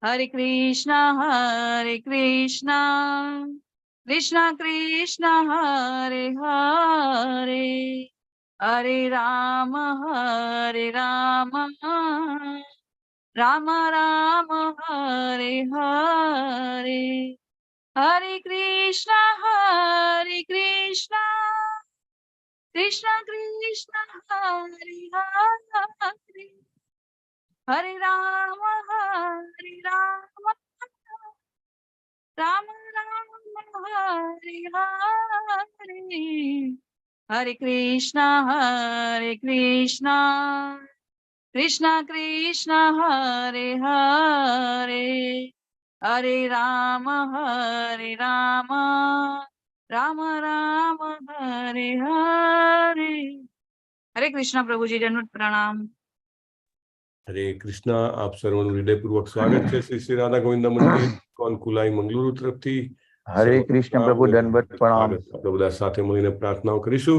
हरे कृष्णा कृष्णा कृष्णा हरे हरे, हरे राम राम राम हरे हरे, हरे कृष्णा कृष्णा कृष्णा हरे हरे, हरे राम राम राम हरे हरे, हरे कृष्णा कृष्णा कृष्णा हरे हरे, हरे राम राम राम हरे हरे। हरे कृष्णा प्रभु जी, दंडवत प्रणाम। हरे कृष्णा। आप सर्वनु हृदयपूर्वक स्वागत है श्री श्री राधा गोविंद मंदिर कोनकुलाई मंगलुरु तरफथी। हरे कृष्ण प्रभु, दंडवत प्रणाम। આપણે બધા સાથે મળીને પ્રાર્થનાઓ કરીશું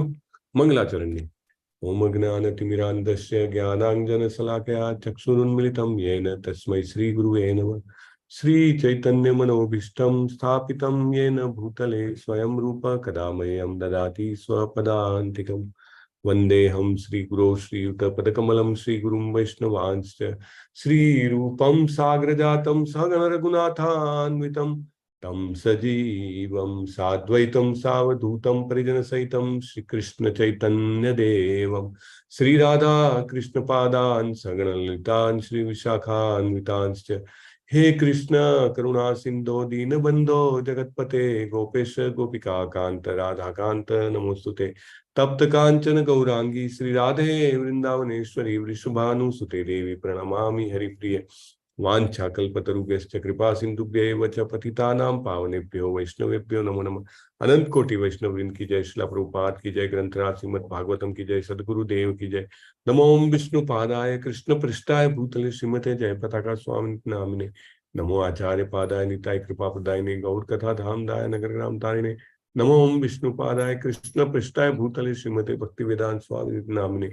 મંગલાચરણની। ओम ज्ञानातिमिरान्धस्य ज्ञानाञ्जनशलाकया चक्षुरुन्मिलितं येन तस्मै श्रीगुरुवे नमः। श्रीचैतन्यमनोभीष्टं स्थापितं येन भूतले स्वयं रूप कदा मह्यं ददाति स्वपदान्तिकम्। वन्देऽहं श्रीगुरो श्रीयुतपदकमलं श्रीगुरुं वैष्णवांश्च श्रीरूपं साग्रजातं सहगण रघुनाथान्वितं तं सजीवं साद्वैतं सावधूतं परिजनसहितं श्रीकृष्ण चैतन्य देवं श्रीराधा कृष्णपादान् सहगण ललितान् श्रीविशाखान्वितांश्च। हे कृष्ण करुणा सिंधो दीनबंधो जगतपते गोपेश गोपिका कांत राधा कांत नमोस्तुते। तप्त कांचन गौरांगी श्री राधे वृंदावनेश्वरी वृषभानुसुते देवी प्रणमामि हरिप्रिय। वाञ्छाकल्पतरुभ्यश्च कृपा सिन्धुभ्यैव च पतितानां पावनेभ्यो वैष्णवेभ्यो नमो नमः। अनंत कोटि वैष्णववृंद की जय, श्रील प्रभुपाद की जय, ग्रंथराज श्रीमद् भागवतम की जय, सद्गुरुदेव की जय। नमो विष्णुपादाय कृष्ण पृष्ठाय भूतले श्रीमते जय पताका स्वामी नामिने। नमो आचार्य पादाय निताय कृपा प्रदायिने गौर कथा धामदाय नगर ग्राम तारिणे। नमो विष्णुपादाय कृष्ण पृष्ठाय भूतले श्रीमते भक्ति वेदांत स्वामी नामिने।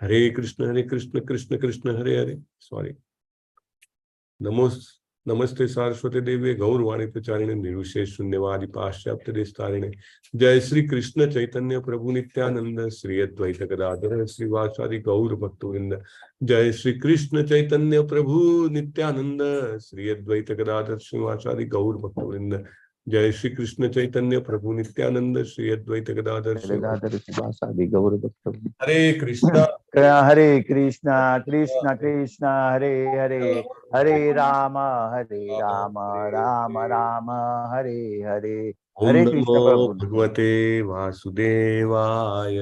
हरे कृष्ण कृष्ण कृष्ण हरे हरे सॉरी। नमस्ते सारस्वती देवी गौरवाणी प्रचारिणे निर्विशेष शून्यवादी पाश्चात्य देशतारिणे। जय श्री कृष्ण चैतन्य प्रभु नित्यानंद श्री अद्वैत गदाधर श्रीवासादि गौर भक्तवृंद। जय श्री कृष्ण चैतन्य प्रभु नित्यानंद श्री अद्वैत गदाधर श्रीवासादि गौर भक्तवृंद। जय श्री कृष्ण चैतन्य प्रभु नित्यानंद श्री अद्वैत गदाधर श्रीवासादि गौर भक्तवृंद। हरे कृष्णा कृष्ण कृष्ण हरे हरे, हरे राम राम राम हरे हरे। ओम हरे नमो कृष्ण प्रभु। भगवते वासुदेवाय।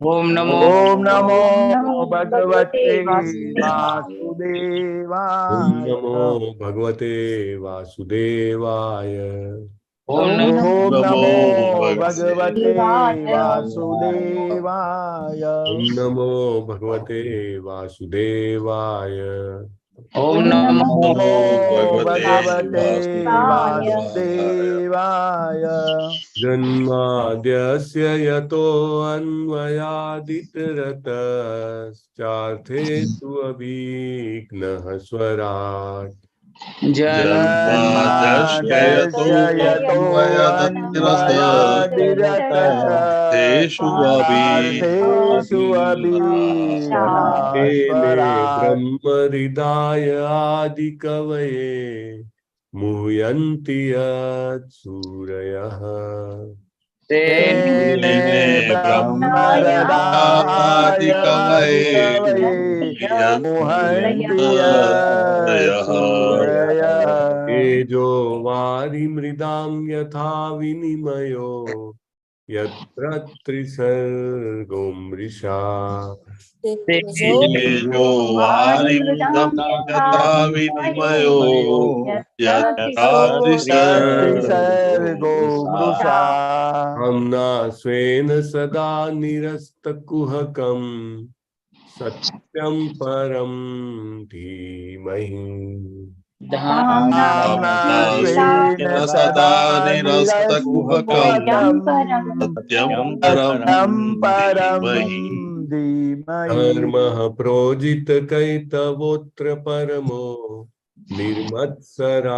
ओम नमो भगवते ओम वासुदेवाय। नमो भगवते वासुदेवाय। ओम नमो भगवते वासुदेवाय। ओम नमो भगवते वासुदेवाय। ओम नमो भगवते वासुदेवाय। जन्माद्यस्य यतो अन्वयादितरतश्चार्थे अभिघ्नः स्वराट्। जन्माद्यस्य यतो अन्वयादिरततेषु अभिघ्नः स्वराट्। ब्रह्महृदाय आदिकवये मुह्यन्ति यत् सूरयः। तेने ब्रह्महृदायादिकवये मुह्यन्ति यत् सूरयः। तेजो वारिमृदां यथा विनिमयो यत्र त्रिसर्गो मृषा। तेजो वारिमृदं यथा विनिमयो यथा त्रिसर्गो मृषा। हमना स्वेन सदा निरस्तकुहकं सत्यं परं धीमहि। स्वेन सदा निरस्तकुहकं सत्यं परं धीमहि धर्मः प्रोजित कैतवोऽत्र परमो निर्मत्सराणां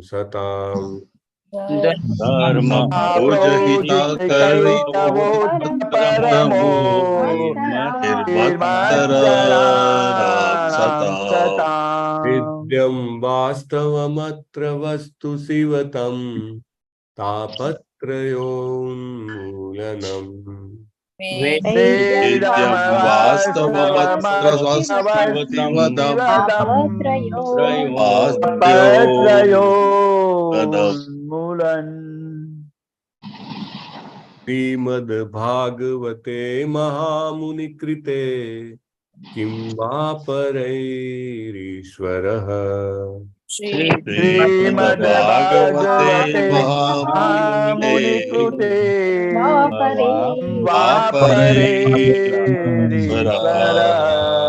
सताम् धर्म पूजहिता प्रोजितकैतवोऽत्र परमो निर्मत्सराणां निर्मत्सराणां सताम् सताम् नित्यं वास्तवमत्र वस्तु शिवतम् तापत्रयोन्मूलनम् वेद्यं वास्तवमत्र वास्तवमस्तिवदम् वास्त्योन्मूलनम् तापत्रयोन्मूलन् श्रीमद्भागवते महामुनिकृते किं वा परैरीश्वरः श्रीमद्भागवते महामुनिकृते महामुनिकृते वा वापरेरीश्वरः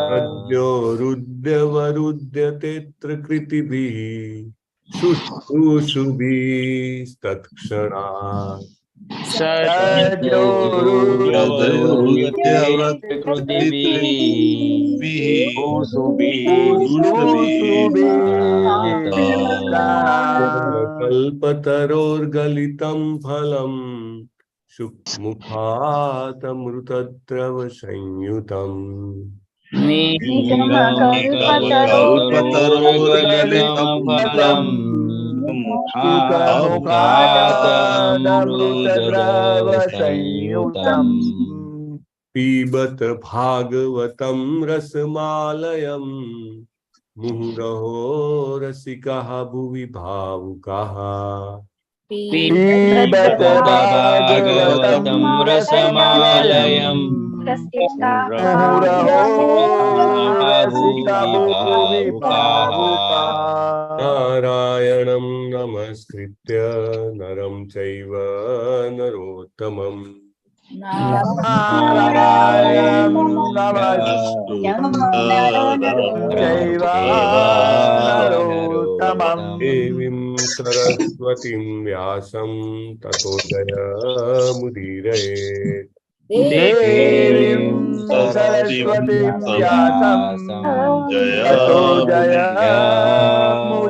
प्रज्ञोरुद्यवरुध्यतेऽत्र कृतिभिः शुश्रूषुभिस्तत्क्षणात् कल्पतरोर्गलितं फलं शुकमुखातमृतद्रवसंयुतम् कल्पतरोर्गलितं फलम् सुखमुखादमृतद्रवसंयुतम् पिबत भागवतं रसमालयम् मुहुरहो रसिकः भुवि भावुकाः पिबत भागवतं रसमालयम् मुहुरहो रसिका भुवि भावुकाः नारायणं नमस्कृत्य नरं चैव नरोत्तमम् नारायणं नमस्कृत्य चैव नरोत्तमम् देवीं सरस्वतीं व्यासं ततो जयमुदीरयेत् देवीं सरस्वतीं व्यासं ततो जयमुदीरयेत्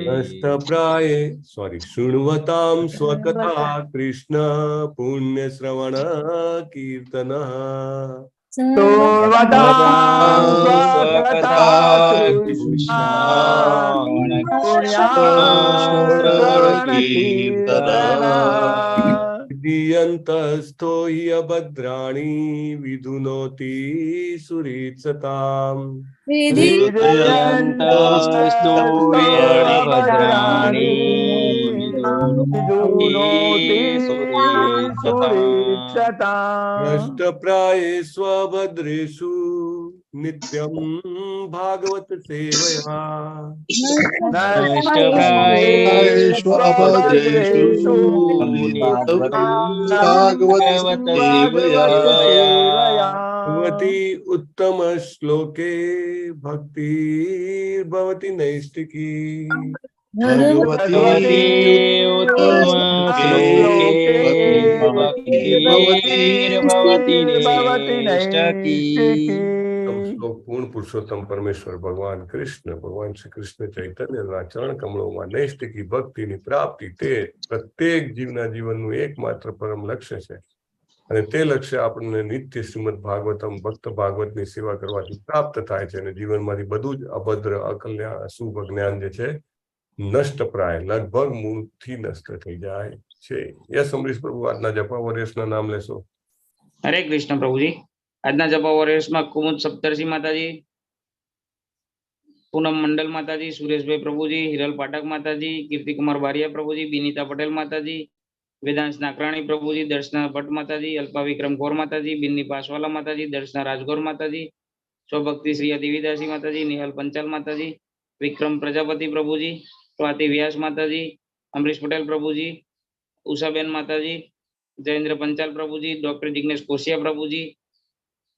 नष्टप्राये शृण्वतां स्वकथा कृष्ण पुण्यश्रवण कीर्तनः शृण्वतां स्वकथा कृष्णा पुण्याश्रवणकीर्तना दीयन्तस्थो हि अभद्राणि विधुनोति सुरीत्सताम् भद्राणि विदुनोति सुरीक्षता नष्टप्राये स्वभद्रेषु नित्यं भागवत सेवया नष्टप्रायेषु अभद्रेषु नित्यं भागवत सेवया भगवती उत्तम श्लोके भक्तिर्भवति नैष्टिकी भगवती श्लोक पूर्ण पुरुषोत्तम परमेश्वर भगवान कृष्ण भगवान श्री कृष्ण चैतन्य चरण कमलों में नैष्टिकी भक्ति ની પ્રાપ્તિ તે પ્રત્યેક જીવના જીવનનું એકમાત્ર પરમ લક્ષ્ય છે અને તે લક્ષ્ય આપણને નિત્ય શ્રીમદ ભાગવતમ ભક્ત ભાગવતની સેવા કરવાથી પ્રાપ્ત થાય છે અને જીવનમાંથી બધું જ અભદ્ર અકલ્યાણ અશુભ જ્ઞાન જે છે નષ્ટપ્રાય લગભગ મૂળથી નષ્ટ થઈ જાય છે. યસ અમરીશ પ્રભુ આજના જપા વોરિયર્સના નામ લેશો. હરે કૃષ્ણ પ્રભુજી. આજના જપા વોરિયર્સમાં કુમુદ સપ્તર્ષિ માતાજી, પૂનમ મંડલ માતાજી, સુરેશભાઈ પ્રભુજી, હિરલ પાઠક માતાજી, કીર્તિકુમાર બારિયા પ્રભુજી, બિનિતા પટેલ માતાજી, વેદાંશ નાકરાણી પ્રભુજી, દર્શના ભટ્ટ માતાજી, અલ્પા વિક્રમ ગોર માતાજી, બિન્ની પાસવાલા માતાજી, દર્શના રાજગોર માતાજી, સ્વભક્તિ શ્રી દેવીદાસી માતાજી, નિહાલ પંચાલ માતાજી, વિક્રમ પ્રજાપતિ પ્રભુજી, સ્વાતિ વ્યાસ માતાજી, અમરીશ પટેલ પ્રભુજી, ઉષાબેન માતાજી, જયેન્દ્ર પંચાલ પ્રભુજી, ડોક્ટર જિગ્નેશ કોશિયા પ્રભુજી,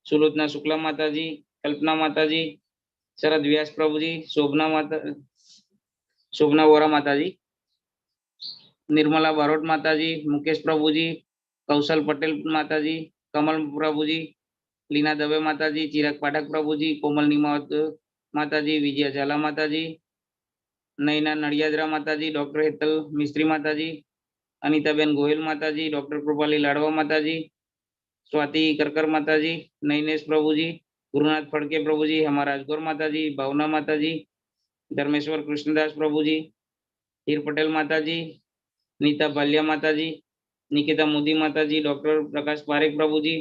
સુલોચના શુક્લા માતાજી, કલ્પના માતાજી, शरद व्यास प्रभुजी, शोभना वोरा माताजी, निर्मला बारोट माताजी, मुकेश प्रभुजी, कौशल पटेल माताजी, कमल प्रभु जी, लीना दवे माता जी, चिराग पाठक प्रभु जी, कोमल निमावत माता जी, विजया झाला माता जी, नैना नड़ियादरा माता जी, डॉक्टर हेतल मिस्त्री माता जी, अनिताबेन गोयल माता जी, डॉक्टर कृपाली लाडवा माता जी, स्वाति करकर माता जी, नैनेश प्रभु जी, गुरुनाथ फड़के प्रभु जी, हमारा राजगौर माता जी, भावना माता जी, धर्मेश्वर कृष्णदास प्रभु जी, हीर पटेल माता जी, नीता भालिया माता जी, निकिता मोदी माता जी, डॉक्टर प्रकाश पारेख प्रभु जी,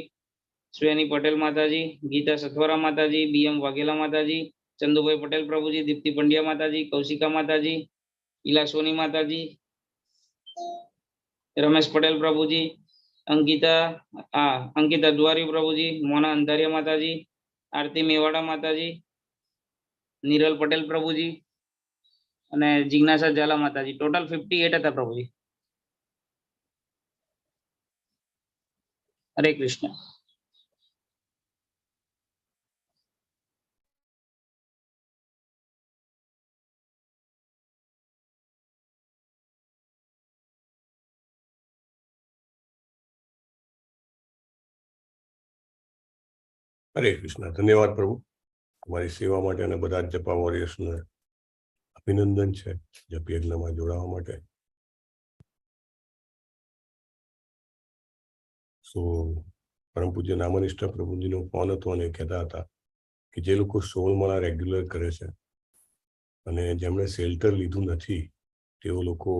श्वेनी पटेल माता जी, गीता सथवरा माता जी, बीएम वाघेला माता जी, चंदुभाई पटेल प्रभु जी, दीप्ति पंड्या माता जी, कौशिका माता जी, इला सोनी माता जी, रमेश पटेल प्रभु जी, अंकिता द्वारी प्रभु जी, मोना अंधारिया माता जी, आरती मेवाड़ा माता जी, नीरल पटेल प्रभु जी અને જિજ્ઞાસા ઝાલા માતાજી. ટોટલ 58 હતા પ્રભુજી. હરે કૃષ્ણ. હરે કૃષ્ણ. ધન્યવાદ પ્રભુ, તમારી સેવા માટે અને બધા જ જપા વોરિયર્સને અભિનંદન છે જપ યજ્ઞમાં જોડાવા માટે. સો પરમ પૂજ્ય નામનિષ્ઠ પ્રભુજીનો ફોન હતો અને કહેતા હતા કે જે લોકો 16 માળા રેગ્યુલર કરે છે અને જેમણે શેલ્ટર લીધું નથી તેઓ લોકો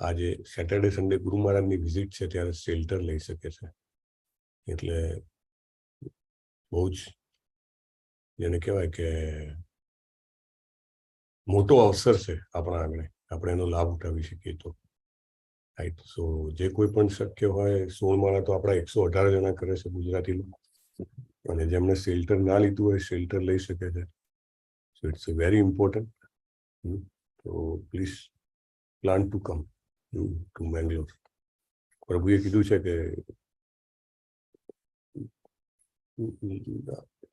આજે સેટરડે સન્ડે ગુરુ મહારાજની વિઝિટ છે ત્યારે શેલ્ટર લઈ શકે છે. એટલે બહુ જ જેને કહેવાય કે મોટો અવસર છે આપણા આગળ, આપણે એનો લાભ ઉઠાવી શકીએ તો. રાઈટ. સો જે કોઈ પણ શક્ય હોય, 16 માળા તો આપણા 118 જણા કરે છે ગુજરાતી લોકો, અને જેમણે શેલ્ટર ના લીધું હોય શેલ્ટર લઈ શકે છે. So it's very important. તો please plan to come to Mangalore. પ્રભુએ કીધું છે કે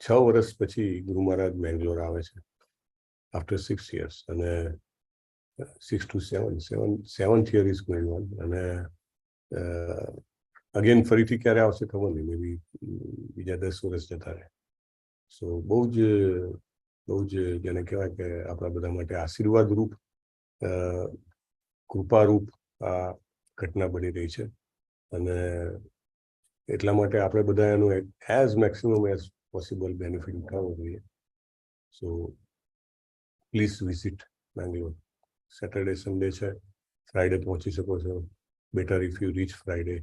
6 વર્ષ પછી ગુરુ મહારાજ મેંગ્લોર આવે છે, આફ્ટર 6 years, અને 6 to 7th year is going on. અને અગેન ફરીથી ક્યારે આવશે ખબર નહીં, મે બી બીજા 10 વર્ષ જતા રહે. સો બહુ જ જેને કહેવાય કે આપણા બધા માટે આશીર્વાદ રૂપ, કૃપારૂપ આ ઘટના બની રહી છે. અને એટલા માટે આપણે બધા એનું as maximum as possible benefit ઉઠાવવો જોઈએ. So please visit Bangalore. Saturday Sunday છે, ફ્રાઈડે પહોંચી શકો છો, better if you reach Friday.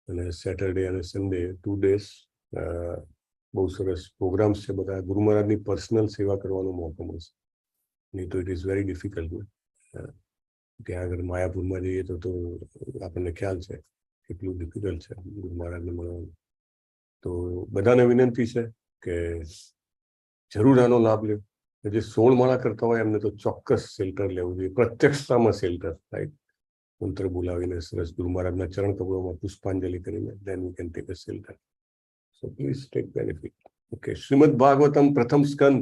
અને સેટરડે અને સન્ડે 2 days બહુ સરસ પ્રોગ્રામ્સ છે બધા. ગુરુ મહારાજની પર્સનલ સેવા કરવાનો મોકો મળશે, નહીં તો ઇટ ઇઝ વેરી ડિફિકલ્ટ. ત્યાં આગળ માયાપુરમાં જઈએ તો આપણને ખ્યાલ છે કેટલું ડિફિકલ્ટ છે ગુરુ મહારાજને મળવાનું. તો બધાને વિનંતી છે કે જરૂર આનો લાભ લે. જે 16 માળા કરતા હોય એમને તો ચોક્કસ શેલ્ટર લેવું જોઈએ, પ્રત્યક્ષતામાં શેલ્ટર. રાઈટ. મંત્ર બોલાવીને સરસ ગુરુ મહારાજના ચરણ કમળોમાં પુષ્પાંજલિ કરીને then we can take a shelter. So please take benefit. Okay. Shrimad Bhagavatam પ્રથમ સ્કંદ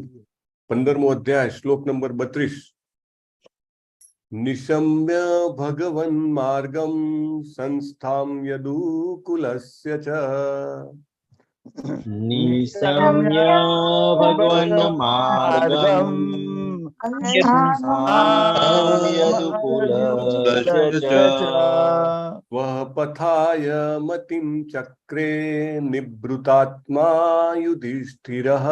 15મો અધ્યાય શ્લોક નંબર 32. નિશમ્ય ભગવન માર્ગમ સંસ્થામ યદુકુલસ્ય ચ નિશમ્ય ભગવન માર્ગમ વહ પથાય મતિમ ચક્રે નિવૃતાત્મા યુધિષ્ઠિરઃ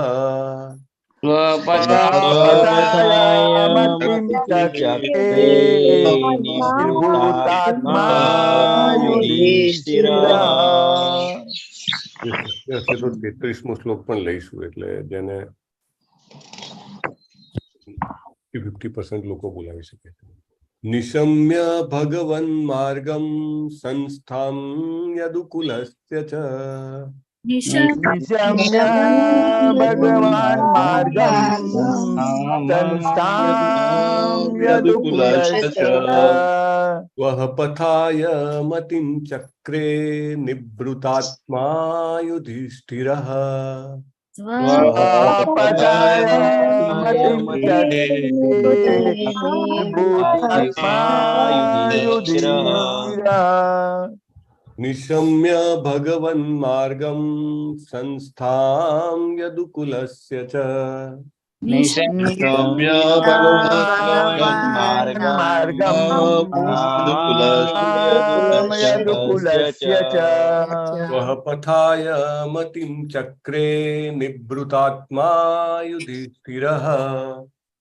હશે તો 33મો શ્લોક પણ લઈશું, એટલે જેને 50% લોકો બોલાવી શકે છે. નિશમ્ય ભગવન માર્ગમ સંસ્થામ યદુકુલસ્ય ચ નિશમ્ય ભગવાન માર્ગમ સંસ્થામ યદુકુલસ્ય વહ પથાય મતિમ ચક્રે નિવૃતાત્મા યુધિષ્ઠિરઃ निशम्य भगवन् मार्गं संस्थां यदुकुलस्य च निशम्य भगवान् मार्गं मार्गं यदुकुलस्य च स्वपथाय मतिं चक्रे निभृतात्मा युधिष्ठिरः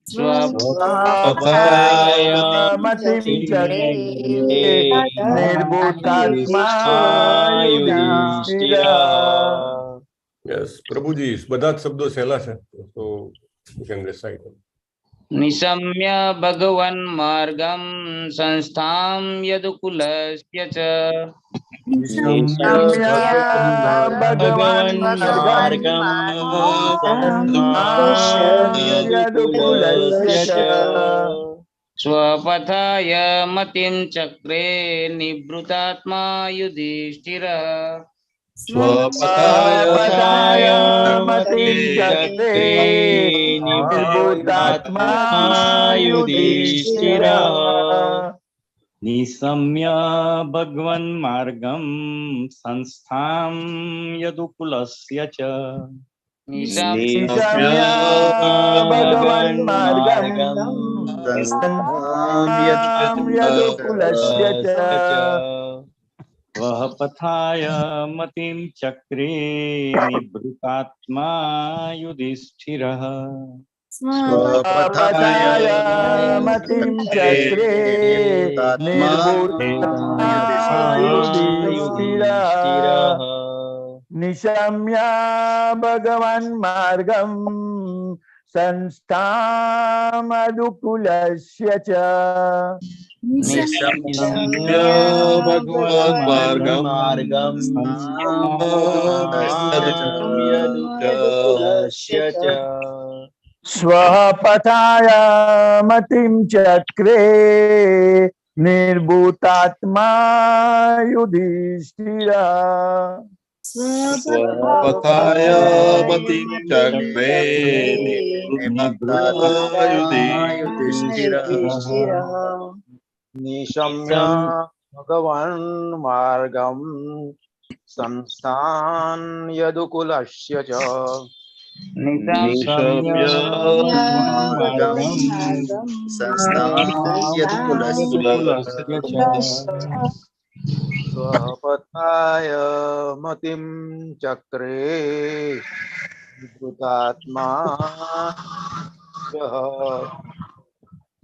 स्वपथाय मतिं चक्रे निर्भूतात्मा युधिष्ठिरः. यस प्रभु जी બધા જ શબ્દો સહેલા છે તો you can recite them. निशम्य भगवन् मार्गं संस्थां यदुकुलस्य च भगवन् मार्गं यदुकुलस्य च स्वपथाय मतिं चक्रे निभृतात्मा युधिष्ठिरः स्वपथाय मतिं चक्रे निर्भूतात्मा युधिष्ठिरः. निशम्य भगवन् मार्गं संस्थां यदुकुलस्य च निशम्य भगवन् मार्गं यदुकुलस्य च वह पथाय मतिं चक्रे निभृतात्मा युधिष्ठिरः स्वपथाय मतिं चक्रे निर्भूतात्मा युधिष्ठिरः. निशम्य भगवन् मार्गं संस्थामनुकुलस्य च निशम्य भगवन् मार्गं यदुकुलस्य च स्वपथाय मतिं चक्रे निर्भूतात्मा युधिष्ठिरः स्वपथाय मतिं चक्रे निभृतात्मा युधिष्ठिरः. निशम्य भगवन् मार्गं संस्थां यदुकुलस्य च निशम्य स्वपथाय मतिं चक्रे निभृतात्मा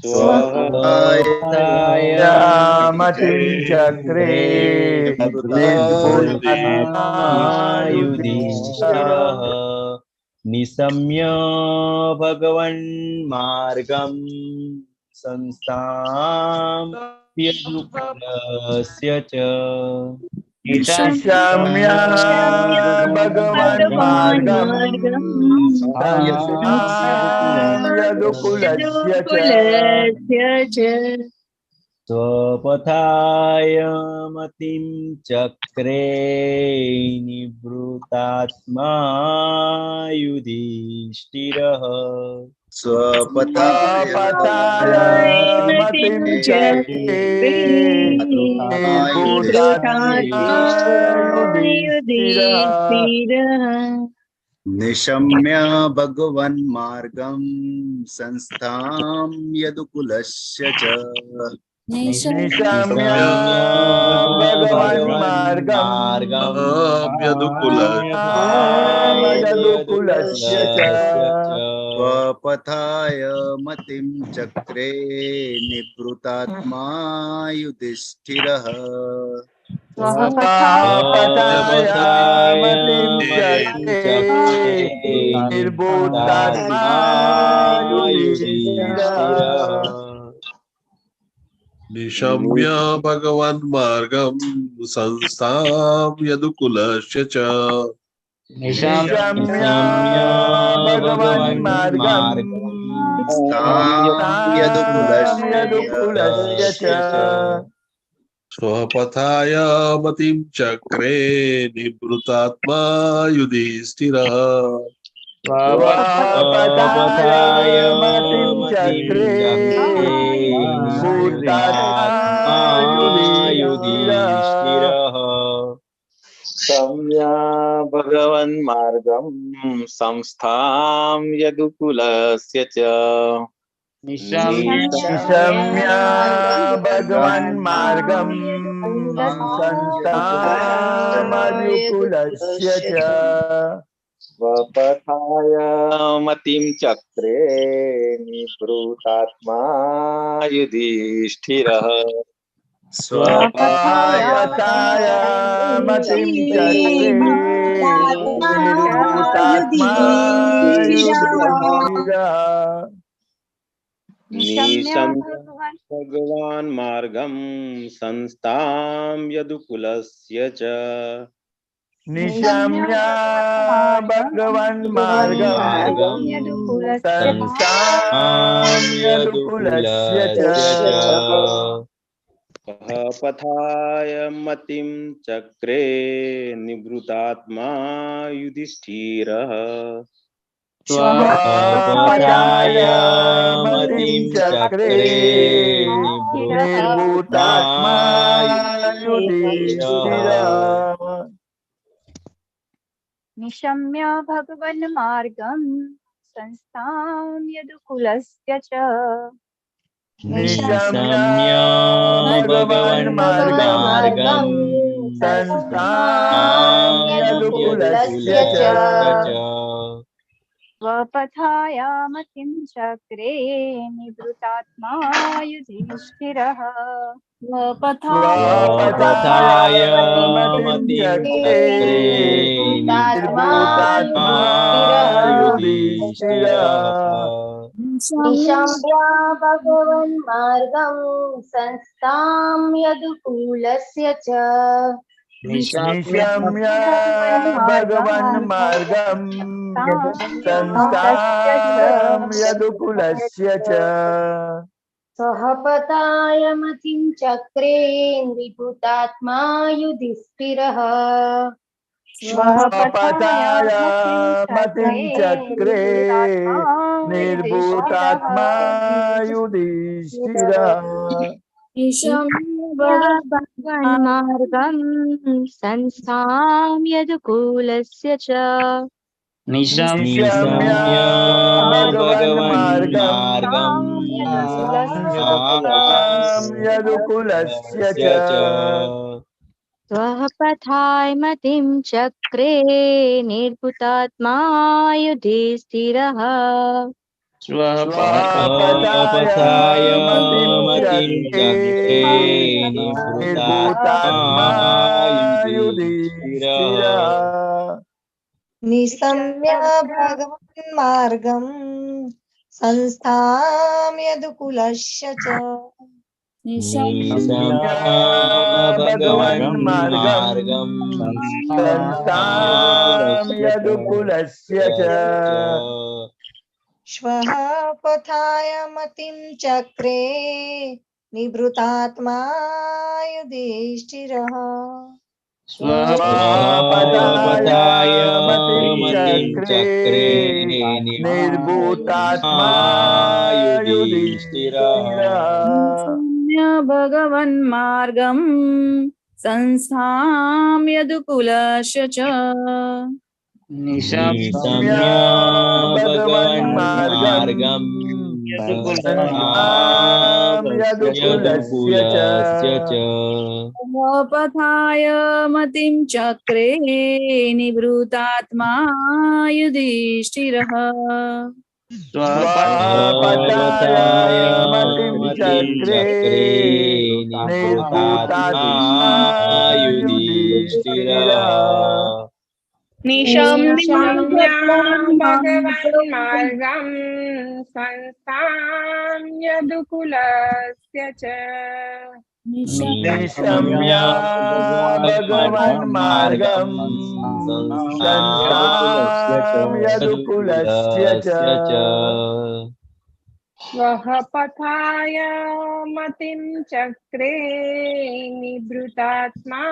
स्वपथाय मतिं चक्रे निर्भूतात्मा युधिष्ठिरः निशम्य भगवन् मार्गं संस्थां यदुकुलस्य च निशम्य भगवन् मार्गं यदुकुलस्य च स्वपथाय मतिं चक्रे निवृतात्मा युधिष्ठिरः स्वपथाय मतिं चक्रे निर्भूतात्मा युधिष्ठिरः निशम्य भगवन् मार्गं संस्थां यदुकुलस्य च निशम्य भगवन् मार्गं यदुकुलस्य च स्वपथाय मतिं चक्रे निवृतात्मा युधिष्ठिरः स्वपथाय मतिं चक्रे निर्भूतात्मा युधिष्ठिरः निशम्य भगवन् मार्गं संस्थां यदुकुलस्य च निशम्य भगवन् मार्गं यदुकुलस्य च स्वपथाय मतिं चक्रे निवृतात्मा युधिष्ठिरः स्वपथाय मतिं चक्रे निर्भूतात्मा युधिष्ठिरः निशम्या भगवन्मार्गं संस्थां यदुकुलस्य च निशम्य भगवन्मार्गं संस्थामयुकुलस्य च स्वपथाय मतिं चक्रे निवृतात्मा युधिष्ठिरः स्वपथाय मतिं चक्रे निर्भूतात्मा युधिष्ठिरः निशम्य भगवान् मार्गं संस्थां यदुकुलस्य च निशम्य भगवन्मार्गं संस्थां यदुकुलस्य च पथाय मतिं चक्रे निवृतात्मा युधिष्ठिरः स्वपथाय मतिं चक्रे निर्भूतात्मा युधिष्ठिरः निशम्य भगवन्मार्गं संस्थां यदुकुलस्य च निशम्य भगवन्मार्गं संस्थां यदुकुलस्य च स्वपथाय मतिं चक्रे निवृतात्मा युधिष्ठिरः स्वपथाय मतिं चक्रे निर्भूतात्मा युधिष्ठिरः निशम्य भगवन्मार्गं संस्थां यदुकुलस्य च निशम्य भगवन्मार्गं संस्थां यदुकुलस्य च स्वपथाय मतिं चक्रे निवृतात्मा युधिष्ठिरः स्वपथाय मतिं चक्रे निर्भूतात्मा युधिष्ठिरः भगवन्मार्गं संस्थां यदुकुलस्य च निशम्य भगवन्मार्गं संस्थां यदुकुलस्य च स्वपथाय मतिं चक्रे निर्भूतात्मा युधिष्ठिरः स्वपथाय मतिं चक्रे निर्भूतात्मा युधिष्ठिरः निशम्य भगवन्मार्गं संस्थां यदुकुलस्य च निशम्य भगवन्मार्गं संस्थां यदुकुलस्य च श्वः पथाय मतिं चक्रे निवृतात्मा युधिष्ठिरः स्वपथाय मतिं चक्रे निर्भूतात्मा युधिष्ठिरः भगवन्मार्गं संस्थां यदुकुलस्य च निशम्य भगवन्मार्गं संस्थां यदुकुलस्य च स्वपथाय मतिं चक्रे निवृतात्मा युधिष्ठिरः स्वपथाय मतिं चक्रे निर्भूतात्मा युधिष्ठिरः निशम्य भगवन्मार्गं संस्थां यदुकुलस्य च निशम्य भगवन्मार्गं संस्थां यदुकुलस्य च स्वपथाय मतिं चक्रे निवृतात्मा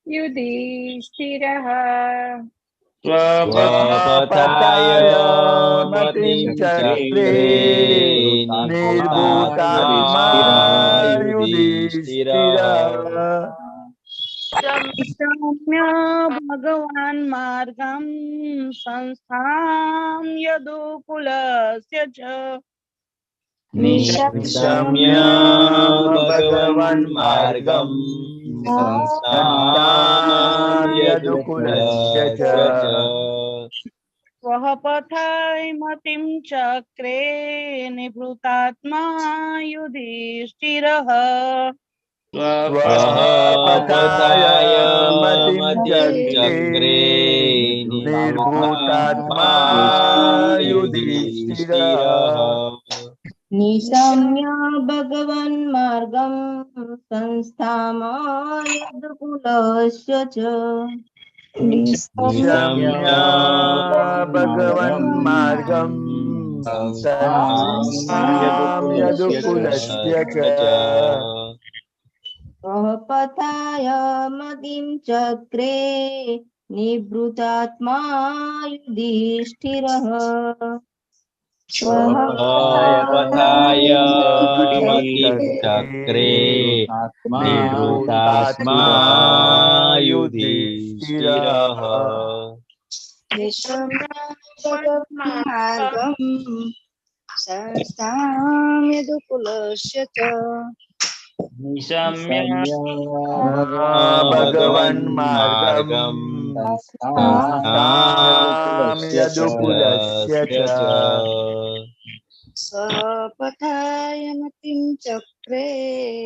युधिष्ठिरः स्वपथाय मतिं चक्रे निर्भूतात्मा युधिष्ठिरः निशम्य भगवान् मार्गं संस्थां यदुकुलस्य च निशम्य भगवन्मार्गं संस्थां यदुकुलस्य च स्वपथाय मतिं चक्रे निभृतात्मा युधिष्ठिरः स्वपथाय मतिं चक्रे निर्भूतात्मा युधिष्ठिरः निशम्य भगवन्मार्गं संस्थामयदुकुलस्य च निशम्य भगवन्मार्गं संस्थां यदुकुलस्य च स्वपथाय मतिं चक्रे निभृतात्मा युधिष्ठिरः स्वपथाय मतिं चक्रे निवृतात्मा युधिष्ठिरः मार्गं संस्थां यदुकुलस्य च निशम्य भगवन्मार्गं संस्थां यदुकुलस्य च स्वपथाय मतिं चक्रे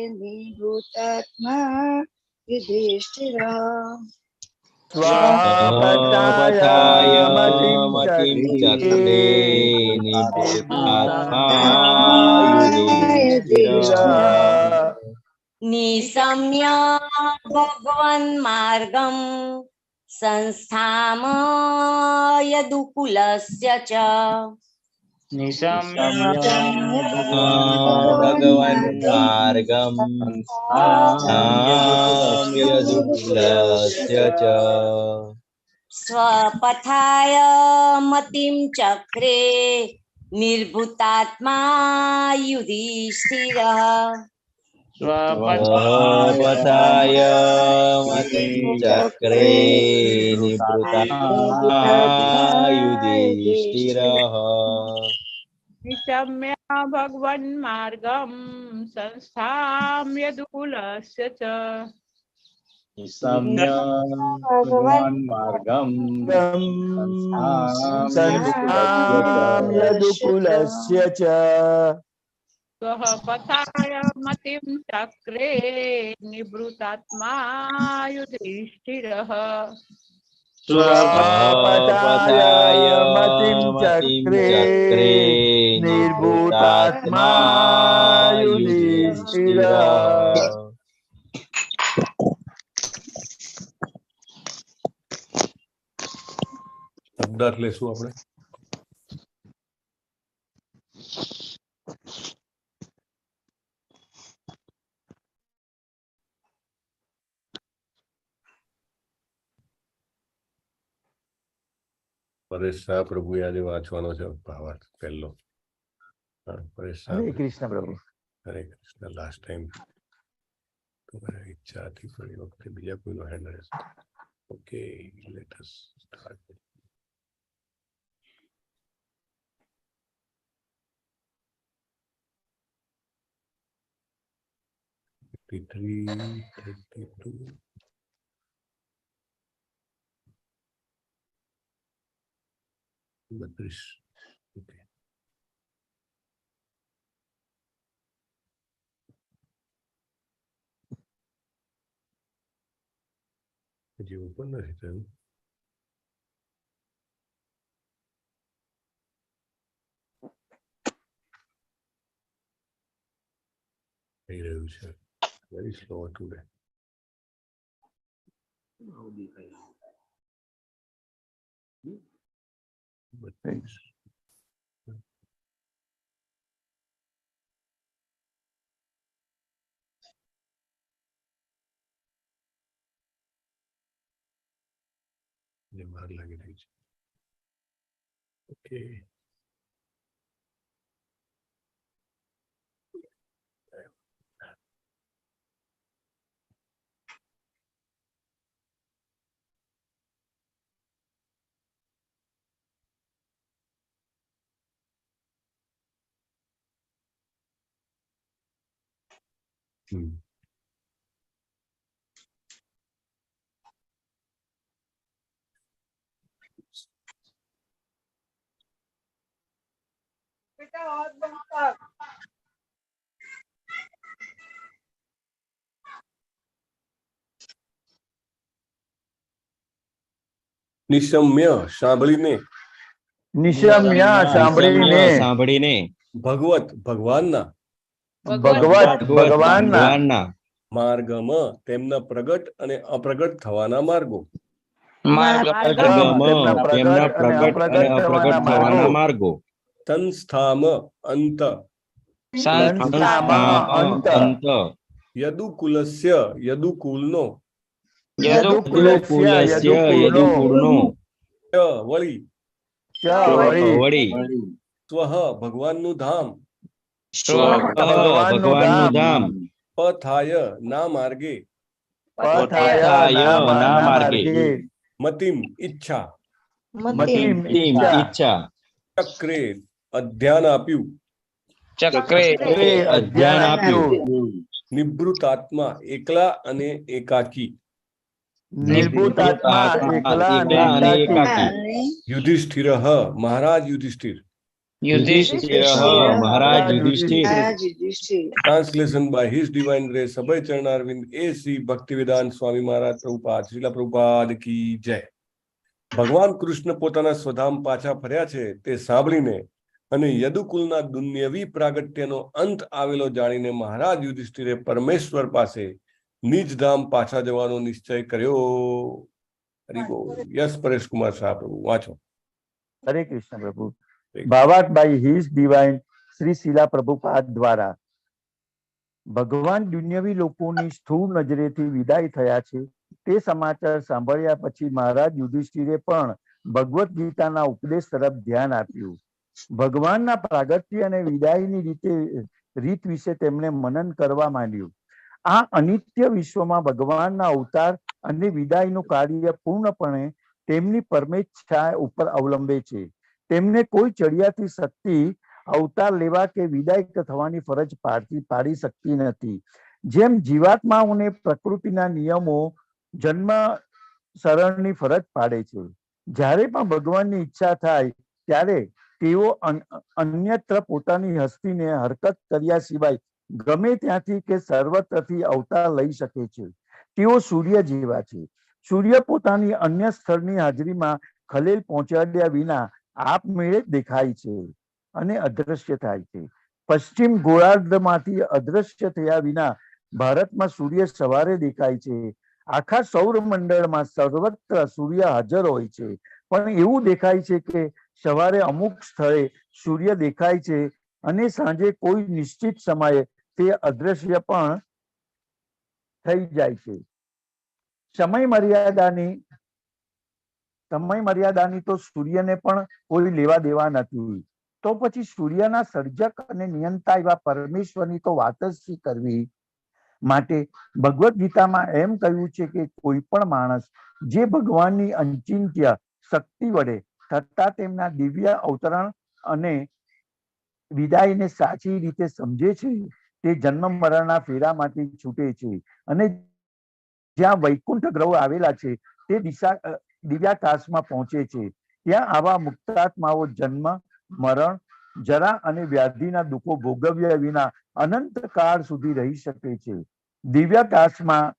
निभृतात्मा युधिष्ठिरः स्वपथाय मतिं चक्रे निर्भूतात्मा युधिष्ठिरः निशम्य भगवन्मार्गं संस्थामयदुकुलस्य च निशम्य भगवन्मार्गं संस्थां यदुकुलस्य च स्वपथाय मतिं चक्रे निर्भूतात्मा युधिष्ठिरः स्वपथाय मतिं चक्रे निवृतात्मा युधिष्ठिरः निशम्य भगवन्मार्गं संस्थां यदुकुलस्य च निशम्य भगवन्मार्गं संस्थां यदुकुलस्य च स्वपथाय मतिं चक्रे निवृतात्मा युधिष्ठिरः स्वपथाय मतिं चक्रे निर्भूतात्मा युधिष्ठिरः શબ્દાર્થ લેશું આપણે. પરેશ શાહ પ્રભુ આજે વાંચવાનો છે ભાવાર્થ પહેલો. પરેશ શાહ. હરે કૃષ્ણ પ્રભુ. હરે કૃષ્ણ. લાસ્ટ ટાઈમ તમારી ઈચ્છા હતી ફરી વખતે બીજા કોઈનો હેન્ડ રહેશે. Okay, let us start. બત્રીસ. ઓકે, હજી ઓપન નથી થયું. થઈ રહ્યું છે. Very slow today. બત્રીસ. વાર લાગી રહી છે. ઓકે, નિશમ્ય સાંભળીને, નિશમ્ય સાંભળીને, સાંભળીને ભગવત ભગવાનના, ભગવત ભગવાનના માર્ગમાં તેમના પ્રગટ અને અપ્રગટ થવાના માર્ગો, તેમના પ્રગટ અને અપ્રગટ થવાના માર્ગો, સંસ્થામ અંત, અંત, યદુકુલસ્ય યદુકુલનો, યદુકુળનો, વળી વળી સ્વઃ ભગવાનનું ધામ, ભગવાનનું ધામ, પથાય ના માર્ગે, પથાય ના માર્ગે, મતિમ ઈચ્છા, મતિમ ઈચ્છા, ચક્રે અધ્યાન આપ્યું, અધ્યાન આપ્યું, નિવૃત્તાત્મા એકલા અને એકાકી, નિર્ભૂતાત્મા એકલા અને એકાકી, યુધિષ્ઠિર મહારાજ યુધિષ્ઠિર. મહારાજ Yudhishthir. Translation by His Divine Grace અભય ચરણારવિંદ એ શ્રી ભક્તિવેદાંત સ્વામી મહારાજ પ્રભુપાદ શ્રીલા પ્રભુપાદ કી જય. ભગવાન કૃષ્ણ પોતાના સ્વધામ પાછા ફર્યા છે તે સાંભળીને અને યદુકુલના દુન્યવી પ્રાગટ્યનો અંત આવેલો જાણીને મહારાજ યુધિષ્ઠિરે પરમેશ્વર પાસે નિજ ધામ પાછા જવાનો નિશ્ચય કર્યો. હરિ બોલ. યસ પરેશ કુમાર શાહ પ્રભુ વાંચો. હરે કૃષ્ણ પ્રભુ. ભાવાર્થ બાય હિઝ ડિવાઇન શ્રી શીલા પ્રભુપાદ દ્વારા ભગવાન દુન્યવી લોકોની સ્થૂળ નજરેથી વિદાય થયા છે તે સમાચાર સાંભળ્યા પછી મહારાજ યુધિષ્ઠિરે પણ ભગવદ્ ગીતાના ઉપદેશ તરફ ધ્યાન આપ્યું. ભગવાનના પ્રાગટ્ય અને વિદાયની રીત વિશે તેમણે મનન કરવા માંડ્યું. આ અનિત્ય વિશ્વમાં ભગવાનના અવતાર અને વિદાયનું કાર્ય પૂર્ણપણે તેમની પરમેચ્છા ઉપર અવલંબે છે. તેમને કોઈ ચડિયાતી શક્તિ અવતાર લેવા કે વિદાય થવાની ફરજ પાડી શકતી નથી. જેમ જીવાત્માઓને પ્રકૃતિના નિયમો જન્મ શરણની ફરજ પાડે છે, જ્યારે પણ ભગવાનની ઈચ્છા થાય ત્યારે તેઓ અન્યત્ર પોતાની હસ્તીને હરકત કર્યા સિવાય ગમે ત્યાંથી કે સર્વત્રથી અવતાર લઈ શકે છે. તેઓ સૂર્ય જેવા છે. સૂર્ય પોતાની અન્ય સ્થળની હાજરીમાં ખલેલ પહોંચાડ્યા વિના આપમેળે દેખાય છે અને અદ્રશ્ય થાય છે. પશ્ચિમ ગોળાર્ધમાંથી અદ્રશ્ય થયા વિના ભારતમાં સૂર્ય સવારે દેખાય છે. આખા સૌર મંડળમાં સર્વત્ર સૂર્ય હાજર હોય છે, પણ એવું દેખાય છે કે સવારે અમુક સ્થળે સૂર્ય દેખાય છે અને સાંજે કોઈ નિશ્ચિત સમયે તે અદ્રશ્ય પણ થઈ જાય છે. સમય મર્યાદાની તો સૂર્યને પણ કોઈ લેવા દેવા નથી. તો પછી સૂર્યના સર્જક અને નિયંતા એવા પરમેશ્વરની તો વાત જ શી કરવી. માટે ભગવદ્ ગીતામાં એમ કહ્યું છે કે કોઈ પણ માણસ જે ભગવાનની અચિંત્ય શક્તિ વડે થતા તેમના દિવ્ય અવતરણ અને વિદાયને સાચી રીતે સમજે છે તે જન્મ મરણના ફેરામાંથી છૂટે છે અને જ્યાં વૈકુંઠ ગ્રહો આવેલા છે તે દિવ્યાકાશમાં પહોંચે છે. ત્યાં આવા મુક્તાત્માઓ જન્મ મરણ જરા અને વ્યાધિના દુઃખો ભોગવ્યા વિના અનંત કાળ સુધી રહી શકે છે. દિવ્યાકાશમાં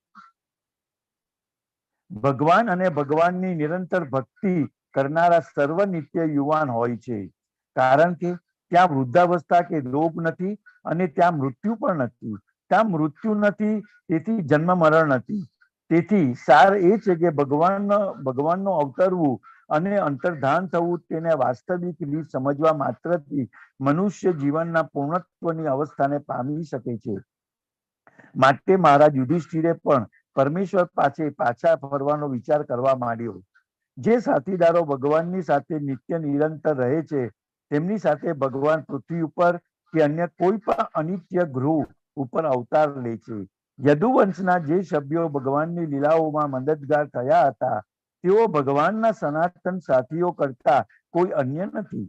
ભગવાન અને ભગવાનની નિરંતર ભક્તિ કરનારા સર્વ નિત્ય યુવાન હોય છે, કારણ કે ત્યાં વૃદ્ધાવસ્થા કે રોગ નથી અને ત્યાં મૃત્યુ પણ નથી. ત્યાં મૃત્યુ નથી, તેથી જન્મ મરણ નથી. તેથી સાર એ છે કે ભગવાનનો અવતરવું અને અંતર્ધાન થવું તેને વાસ્તવિક રીત સમજવા માત્રથી મનુષ્ય જીવનના પૂર્ણત્વની અવસ્થાને પામી શકે છે. માટે મહારાજ યુધિષ્ઠિરે પણ પરમેશ્વર પાછા ફરવાનો વિચાર કરવા માંડ્યો. જે સાથીદારો ભગવાનની સાથે નિત્ય નિરંતર રહે છે તેમની સાથે ભગવાન પૃથ્વી ઉપર કે અન્ય કોઈ પણ અનિત્ય ગૃહ ઉપર અવતાર લે છે. યદુવંશના જે સભ્યો ભગવાનની લીલાઓમાં મદદગાર થયા હતા તેઓ ભગવાનના સનાતન સાથીઓ કરતા કોઈ અન્ય નથી.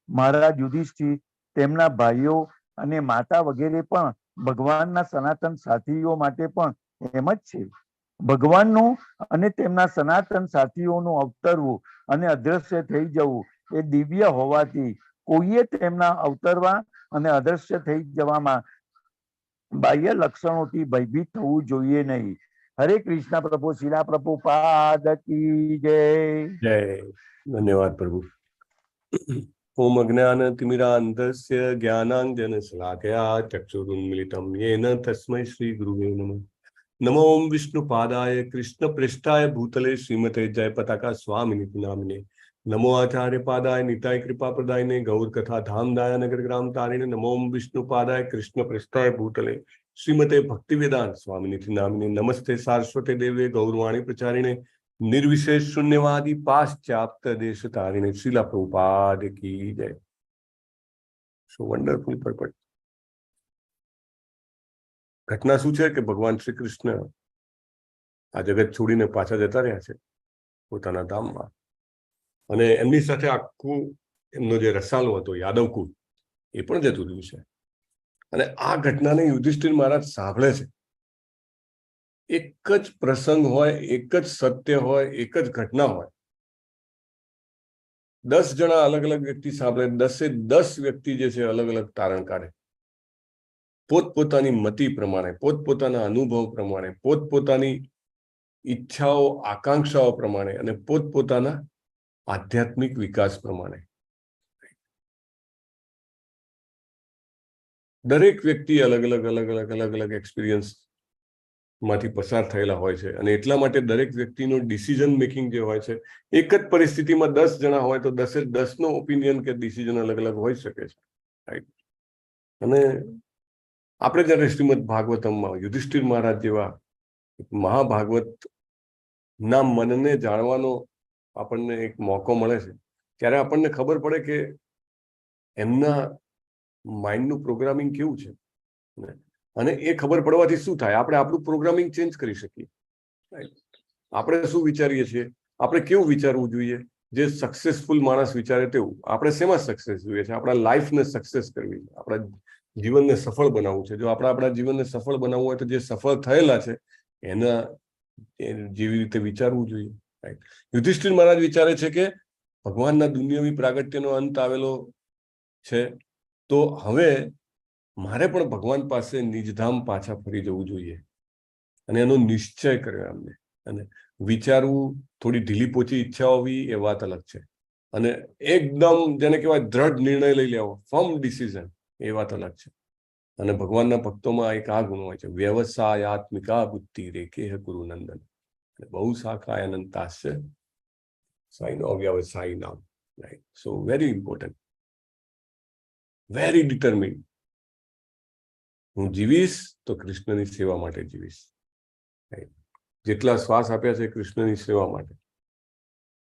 મહારાજ યુધિષ્ઠિર, તેમના ભાઈઓ અને માતા વગેરે પણ ભગવાનના સનાતન સાથીઓ માટે પણ એમ જ છે. ભગવાનનું અને તેમના સનાતન સાથીઓનું અવતરવું અને અદ્રશ્ય થઈ જવું એ દિવ્ય હોવાથી કોઈએ તેમના અવતરવા અને અદ્રશ્ય થઈ જવામાં બાહ્ય લક્ષણોથી ભયભીત થવું જોઈએ નહીં. હરે કૃષ્ણ પ્રભુ. શિલા પ્રભુપાદ કી જય. જય. ધન્યવાદ પ્રભુ. ઓમ અજ્ઞાનતિમિરાન્ધસ્ય જ્ઞાનાંજનશલાકયા ચક્ષુરુન્મિલિतं येन તસ્मै શ્રી ગુરુવે નમઃ. નમો ઓમ વિષ્ણુપાદાય કૃષ્ણપ્રેષ્ઠાય ભૂતલે શ્રીમતે જયપતાકા સ્વામિનિતિ નામિને. નમો આચાર્ય પાદાય નિતાય કૃપાપ્રદાયને ગૌર કથા ધામદાય નગર ગ્રામ તારીને. નમો ઓમ વિષ્ણુપાદાય કૃષ્ણપ્રેષ્ઠાય ભૂતલે શ્રીમતે ભક્તિવેદાંત સ્વામિનિતિ નામિને. નમસ્તે સારસ્વતે દેવે ગૌરવાણી પ્રચારિણે નિર્વિશેષ શૂન્યવાદી પાશ્ચાત્ય દેશ તારીણે. શ્રીલા પ્રભુપાદ કી જય. સો વન્ડરફુલ પર્પટ. ઘટના શું છે કે ભગવાન શ્રી કૃષ્ણ આ જગત છોડીને પાછા જતા રહ્યા છે પોતાના ધામમાં, અને એમની સાથે આખું એમનો જે રસાલો હતો યાદવકુળ એ પણ જતું રહ્યું છે. અને આ ઘટનાને યુધિષ્ઠિર મહારાજ સાંભળે છે. એક જ પ્રસંગ હોય, એક જ સત્ય હોય, એક જ ઘટના હોય, 10 જણા અલગ અલગ વ્યક્તિ સાંભળે, 10 વ્યક્તિ જે છે અલગ અલગ તારણ કાઢે, પોતપોતાની મતિ પ્રમાણે, પોતપોતાના અનુભવ પ્રમાણે, પોતપોતાની ઈચ્છાઓ આકાંક્ષાઓ પ્રમાણે અને પોતપોતાના આધ્યાત્મિક વિકાસ પ્રમાણે. દરેક વ્યક્તિ અલગ અલગ એક્સપિરિયન્સ માંથી પસાર થયેલા હોય છે, અને એટલા માટે દરેક વ્યક્તિનો ડિસિઝન મેકિંગ જે હોય છે, એક જ પરિસ્થિતિમાં 10 જણા હોય તો 10 નો ઓપિનિયન કે ડિસિઝન અલગ અલગ હોઈ શકે છે, રાઈટ. અને આપણે જયારે શ્રીમદ ભાગવતમમાં યુધિષ્ઠિર મહારાજ જેવા મહાભાગવત ના મનને જાણવાનો આપણને એક મોકો મળે છે, ત્યારે આપણને ખબર પડે કે એમના માઇન્ડનું પ્રોગ્રામિંગ કેવું છે. અને એ ખબર પડવાથી શું થાય, આપણે આપણું પ્રોગ્રામિંગ ચેન્જ કરી શકીએ. આપણે શું વિચારીએ છીએ, આપણે કેવું વિચારવું જોઈએ, જે સક્સેસફુલ માણસ વિચારે તેવું. આપણે શેમાં સક્સેસ જોઈએ છે, આપણા લાઈફને સક્સેસ કરવી છે, આપણા જીવનને સફળ બનાવવું છે. જો આપણે આપણા જીવનને સફળ બનાવવું હોય તો જે સફળ થયેલા છે એના જેવી રીતે વિચારવું જોઈએ. યુધિષ્ઠિર મહારાજ વિચારે છે કે ભગવાનના દુનિયાવી પ્રાગટ્યનો અંત આવેલો છે, તો હવે મારે પણ ભગવાન પાસે નિજધામ પાછા ફરી જવું જોઈએ. અને એનો નિશ્ચય કર્યો એમને. અને વિચારવું, થોડી ઢીલી પોચી ઈચ્છા હોવી એ વાત અલગ છે, અને એકદમ જેને કહેવાય દ્રઢ નિર્ણય લઈ લેવો, ફર્મ ડિસિઝન, એ વાત અલગ છે. અને ભગવાનના ભક્તોમાં એક આ ગુણ હોય છે, વ્યવસાયાત્મિકા બુદ્ધિ રેખે ગુરુ નંદન. બહુ શાખા અનંતાસ્ય સાઈનો વ્યવસાય નામ, right. So very important, very determined. હું જીવીશ તો કૃષ્ણની સેવા માટે જીવીશ. જેટલા શ્વાસ આપ્યા છે કૃષ્ણની સેવા માટે.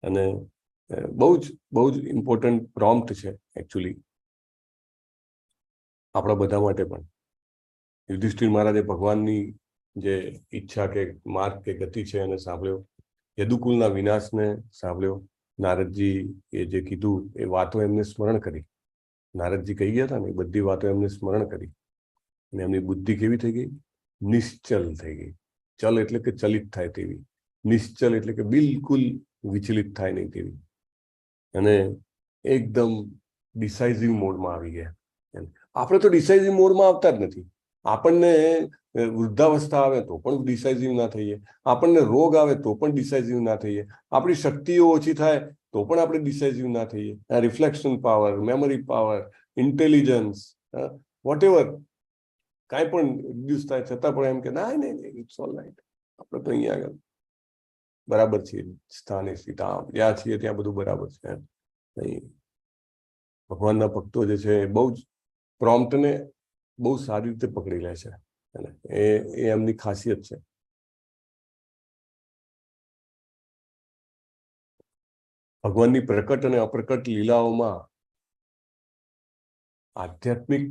અને બહુ જ ઇમ્પોર્ટન્ટ પ્રોમ્પ્ટ છે એકચ્યુઅલી આપણા બધા માટે પણ. યુધિષ્ઠિર મહારાજે ભગવાનની જે ઈચ્છા કે માર્ગ કે ગતિ છે એને સાંભળ્યો, યદુકુલના વિનાશને સાંભળ્યો, નારદજી એ જે કીધું એ વાતો એમને સ્મરણ કરી. નારદજી કહી ગયા હતા ને, એ બધી વાતો એમને સ્મરણ કરી, અને એમની બુદ્ધિ કેવી થઈ ગઈ, નિશ્ચલ થઈ ગઈ. ચલ એટલે કે ચલિત થાય તેવી, નિશ્ચલ એટલે કે બિલકુલ વિચલિત થાય નહીં તેવી, અને એકદમ ડિસાઇઝિવ મોડમાં આવી ગયા. આપણે તો ડિસાઇઝિવ મોડમાં આવતા જ નથી. આપણને વૃદ્ધાવસ્થા આવે તો પણ ડિસાઇઝિવ ના થઈએ, આપણને રોગ આવે તો પણ ડિસાઇઝિવ ના થઈએ, આપણી શક્તિઓ ઓછી થાય તો પણ આપણે ડિસાઇઝિવ ના થઈએ. Reflection power, memory power, intelligence, whatever કાંઈ પણ રિડ્યુસ થાય છતાં પણ એમ કે ના નહીં, ઇટ્સ ઓલ રાઈટ, આપણે તો અહીંયા આગળ બરાબર છીએ, સ્થાને સીતા જ્યાં છીએ ત્યાં બધું બરાબર છે. ભગવાનના ભક્તો જે છે એ બહુ જ પ્રોમ્પ્ટને બહુ સારી રીતે પકડી લે છે, એ એમની ખાસિયત છે. ભગવાનની પ્રકટ અને અપ્રકટ લીલાઓમાં આધ્યાત્મિક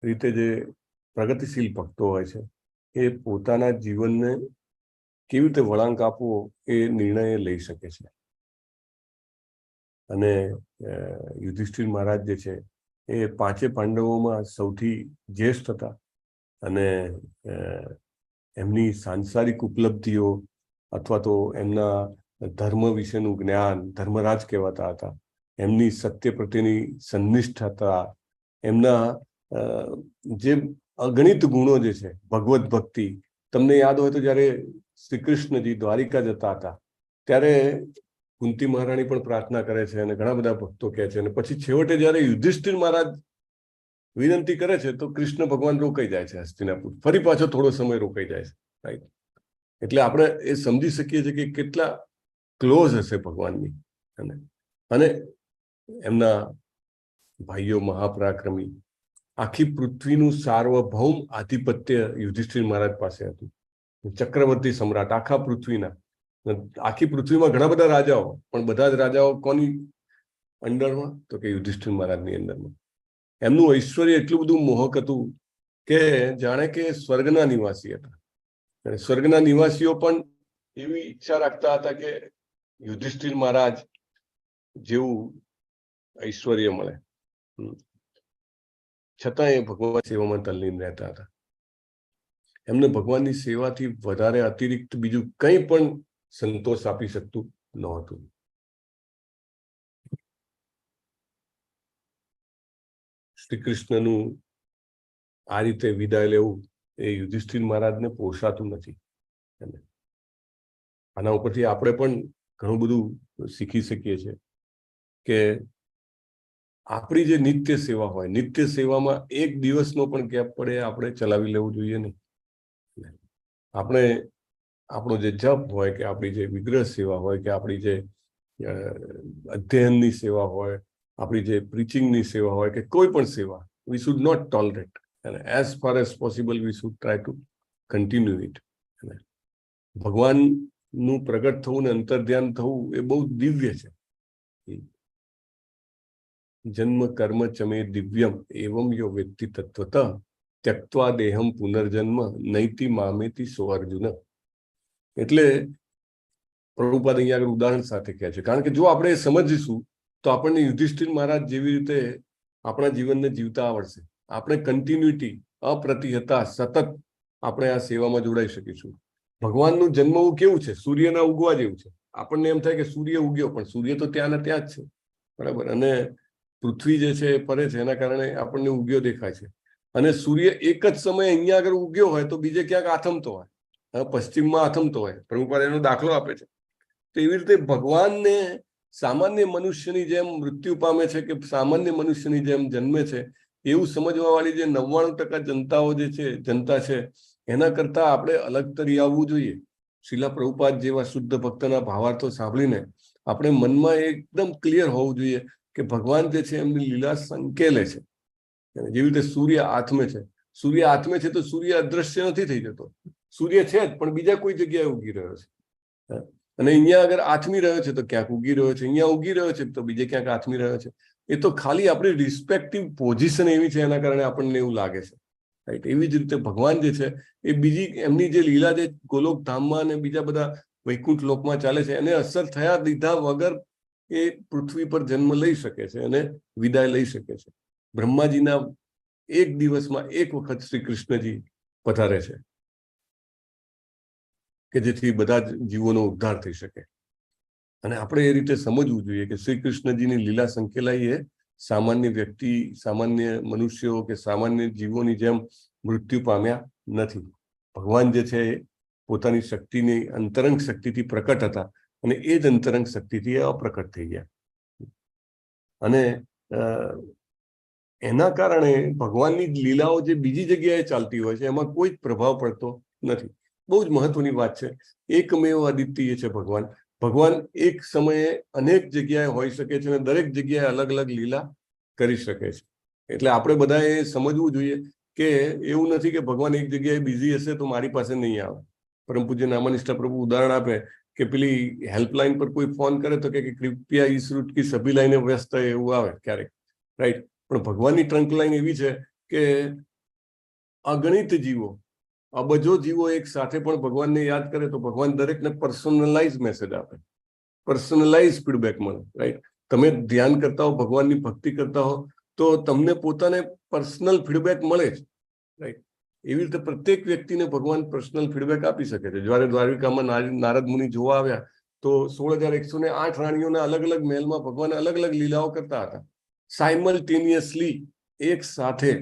રીતે જે પ્રગતિશીલ ભક્તો હોય છે એ પોતાના જીવનને કેવી રીતે વળાંક આપવો એ નિર્ણય લઈ શકે છે. અને યુધિષ્ઠિર મહારાજ જે છે એ પાંચે પાંડવોમાં સૌથી જ્યેષ્ઠ હતા અને એમની સાંસારિક ઉપલબ્ધિઓ અથવા તો એમના ધર્મ વિશેનું જ્ઞાન, ધર્મરાજ કહેવાતા હતા, એમની સત્ય પ્રત્યેની સન્નિષ્ઠતા, એમના જે અગણિત ગુણો જે છે, ભગવત ભક્તિ. તમને યાદ હોય તો જયારે શ્રી કૃષ્ણજી દ્વારિકા જતા હતા ત્યારે કુંતી મહારાણી પણ પ્રાર્થના કરે છે અને ઘણા બધા ભક્તો કહે છે, અને પછી છેવટે જયારે યુધિષ્ઠિર મહારાજ વિનંતી કરે છે તો કૃષ્ણ ભગવાન રોકાઈ જાય છે હસ્તિનાપુર, ફરી પાછો થોડો સમય રોકાઈ જાય છે, રાઈટ. એટલે આપણે એ સમજી શકીએ છીએ કે કેટલા ક્લોઝ હશે ભગવાનની. અને એમના ભાઈઓ મહાપરાક્રમી, આખી પૃથ્વીનું સાર્વભૌમ આધિપત્ય યુધિષ્ઠિર મહારાજ પાસે હતું. ચક્રવર્તી સમ્રાટ આખા પૃથ્વીના. આખી પૃથ્વીમાં ઘણા બધા રાજાઓ, પણ બધા જ રાજાઓ કોની અંડરમાં? તો કે યુધિષ્ઠિર મહારાજની અંડરમાં. એમનું ઐશ્વર્ય એટલું બધું મોહક હતું કે જાણે કે સ્વર્ગના નિવાસી હતા. અને સ્વર્ગના નિવાસીઓ પણ એવી ઈચ્છા રાખતા હતા કે યુધિષ્ઠિર મહારાજ જેવું ઐશ્વર્ય મળે. છતાં એ ભગવાન સેવામાં તલ્લીન રહેતા હતા. એમને ભગવાનની સેવાથી વધારે અતિરિક્ત બીજું કંઈ પણ સંતોષ આપી શકતું નહોતું. શ્રી કૃષ્ણનું આ રીતે વિદાય લેવું એ યુધિષ્ઠિર મહારાજને પોસાતું નથી. આના ઉપરથી આપણે પણ ઘણું બધું શીખી શકીએ છીએ કે આપણી જે નિત્ય સેવા હોય, નિત્ય સેવામાં એક દિવસનો પણ ગેપ પડે આપણે ચલાવી લેવું જોઈએ નહીં. આપણે આપણો જે જપ હોય કે આપણી જે વિગ્રહ સેવા હોય કે આપણી જે અધ્યયનની સેવા હોય, આપણી જે પ્રીચિંગની સેવા હોય કે કોઈ પણ સેવા, we should not tolerate, and as far as possible we should try to continue it. ભગવાનનું પ્રગટ થવું ને અંતર્ધ્યાન થવું એ બહુ દિવ્ય છે. જન્મ કર્મ ચમે દિવ્યમ એવમ યો વ્યક્તિ તત્વત ત્યક્ત્વા દેહમ પુનર્જન્મ નૈતિ મામેતિ સો અર્જુન. એટલે પ્રભુપાદ અહીંયા આગળ ઉદાહરણ સાથે કહે છે, કારણ કે જો આપણે સમજીશું તો આપણને યુધિષ્ઠિર મહારાજ જેવી રીતે આપણા જીવનને જીવતા આવડશે. આપણે કન્ટિન્યુટી, અપ્રતિહતા, સતત આપણે આ સેવામાં જોડાઈ શકીશું. ભગવાનનું જન્મવું કેવું છે? સૂર્યના ઉગવા જેવું છે. આપણને એમ થાય કે સૂર્ય ઉગ્યો, પણ સૂર્ય તો ત્યાં ને ત્યાં જ છે, બરાબર. અને પૃથ્વી જે છે એ ફરે છે, એના કારણે આપણને ઉગ્યો દેખાય છે. અને સૂર્ય એક જ સમયે અહીંયા આગળ ઉગ્યો હોય તો બીજે ક્યાંક આથમતો હોય, પશ્ચિમમાં આથમતો હોય. પ્રભુપાદ એનો દાખલો આપે છે. તો એવી રીતે ભગવાનને સામાન્ય મનુષ્યની જેમ મૃત્યુ પામે છે કે સામાન્ય મનુષ્યની જેમ જન્મે છે, એવું સમજવા વાળી જે 99% જનતાઓ જે છે, જનતા છે, એના કરતા આપણે અલગ તરી આવવું જોઈએ. શીલા પ્રભુપાદ જેવા શુદ્ધ ભક્તના ભાવાર્થો સાંભળીને આપણે મનમાં એકદમ ક્લિયર હોવું જોઈએ કે ભગવાન જે છે એમની લીલા સંકેલે છે. જેવી રીતે સૂર્ય આથમે છે, સૂર્ય આથમે છે તો સૂર્ય અદ્રશ્ય નથી થઈ જતો. સૂર્ય છે જ, પણ બીજા કોઈ જગ્યાએ ઉગી રહ્યો છે. અને અહીંયા અગર આથમી રહ્યો છે તો ક્યાંક ઉગી રહ્યો છે, અહીંયા ઉગી રહ્યો છે તો બીજે ક્યાંક આથમી રહ્યો છે. એ તો ખાલી આપણી રિસ્પેક્ટિવ પોઝિશન એવી છે, એના કારણે આપણને એવું લાગે છે, રાઈટ. એવી જ રીતે ભગવાન જે છે એ બીજી એમની જે લીલા જે ગોલોક ધામમાં અને બીજા બધા વૈકુંઠ લોકમાં ચાલે છે, એને અસર થયા દીધા વગર એ પૃથ્વી પર જન્મ લઈ શકે છે અને વિદાય લઈ શકે છે. બ્રહ્માજીના એક દિવસમાં એક વખત શ્રી કૃષ્ણજી પધારે છે કે જેથી બધા જ જીવોનો ઉદ્ધાર થઈ શકે. અને આપણે એ રીતે સમજવું જોઈએ કે શ્રી કૃષ્ણજીની લીલા સંકેલાઈ એ સામાન્ય વ્યક્તિ, સામાન્ય મનુષ્યો કે સામાન્ય જીવોની જેમ મૃત્યુ પામ્યા નથી. ભગવાન જે છે એ પોતાની શક્તિની અંતરંગ શક્તિથી પ્રકટ હતા અને એ જ અંતરંગ શક્તિથી અપ્રકટ થઈ ગયા. અને એના કારણે ભગવાનની લીલાઓ જે બીજી જગ્યાએ ચાલતી હોય છે એમાં કોઈ જ પ્રભાવ પડતો નથી. બહુ જ મહત્વની વાત છે. એકમેવ અદ્વિતીય છે ભગવાન. ભગવાન એક સમયે અનેક જગ્યાએ હોઈ શકે છે અને દરેક જગ્યાએ અલગ અલગ લીલા કરી શકે છે. એટલે આપણે બધાએ સમજવું જોઈએ કે એવું નથી કે ભગવાન એક જગ્યાએ બિઝી હશે તો મારી પાસે નહીં આવે. પરમ પૂજ્ય નામાનિષ્ઠા પ્રભુ ઉદાહરણ આપે કે પેલી હેલ્પલાઇન પર કોઈ ફોન કરે તો કે કૃપયા ઇસ રૂટ કી સભી લાઈને વ્યસ્ત એવું આવે ક્યારેક, રાઈટ. પણ ભગવાનની ટ્રંક લાઈન એવી છે કે અગણિત જીવો, અબજો જીવો એક સાથે પણ ભગવાનને યાદ કરે તો ભગવાન દરેકને પર્સનલાઇઝ મેસેજ આપે, પર્સનલાઇઝ ફીડબેક મળે, રાઈટ. તમે ધ્યાન કરતા હો, ભગવાનની ભક્તિ કરતા હો તો તમને પોતાને પર્સનલ ફીડબેક મળે છે, રાઈટ? એવી રીતે પ્રત્યેક વ્યક્તિને ભગવાન પર્સનલ ફીડબેક આપી શકે છે. જ્યારે દ્વારિકામાં નારદ મુનિ જોવા આવ્યા તો 16,108 રાણીઓના અલગ અલગ મહેલમાં ભગવાન અલગ અલગ લીલાઓ કરતા હતા, સાયમલ્ટેનિયસલી, એક સાથે.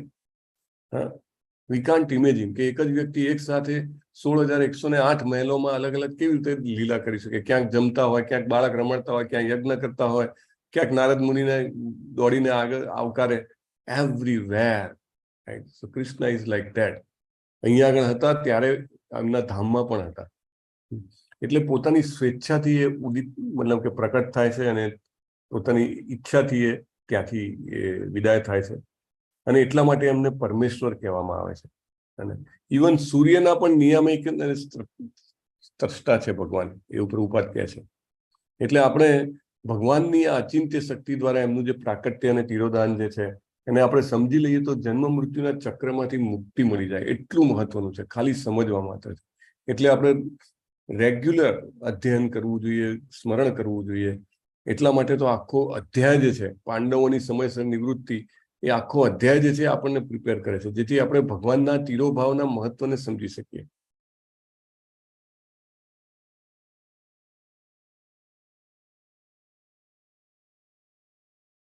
વી કાન્ટ ઇમેજિન કે એક જ વ્યક્તિ એક સાથે 16,108 મહેલોમાં અલગ અલગ કેવી રીતે લીલા કરી શકે. ક્યાંક જમતા હોય, ક્યાંક બાળક રમડતા હોય, ક્યાંક યજ્ઞ કરતા હોય, ક્યાંક નારદ મુનિને દોડીને આગળ આવકારે. Everywhere, right? So Krishna is like that. અહીંયા આગળ હતા ત્યારે એમના ધામમાં પણ હતા. એટલે પોતાની સ્વેચ્છાથી એ ઉદિત, મતલબ કે પ્રકટ થાય છે, અને પોતાની ઈચ્છાથી એ ત્યાંથી વિદાય થાય છે. અને એટલા માટે એમને પરમેશ્વર કહેવામાં આવે છે. અને ઇવન સૂર્યના પણ નિયામક દ્રષ્ટા છે ભગવાન, એવું પ્રભુપાદ કહે છે. એટલે આપણે ભગવાનની આ અચિંત્ય શક્તિ દ્વારા એમનું જે પ્રાકટ્ય અને તિરોધાન જે છે એને આપણે સમજી લઈએ તો જન્મ મૃત્યુના ચક્રમાંથી મુક્તિ મળી જાય. એટલું મહત્વનું છે, ખાલી સમજવા માટે છે. એટલે આપણે રેગ્યુલર અધ્યયન કરવું જોઈએ, સ્મરણ કરવું જોઈએ. એટલા માટે તો આખો અધ્યાય જે છે, પાંડવોની સમયસર નિવૃત્તિ, એ આખો અધ્યાય જે છે આપણને પ્રિપેર કરે છે, જેથી આપણે ભગવાનના તિરોભાવના મહત્વને સમજી શકીએ.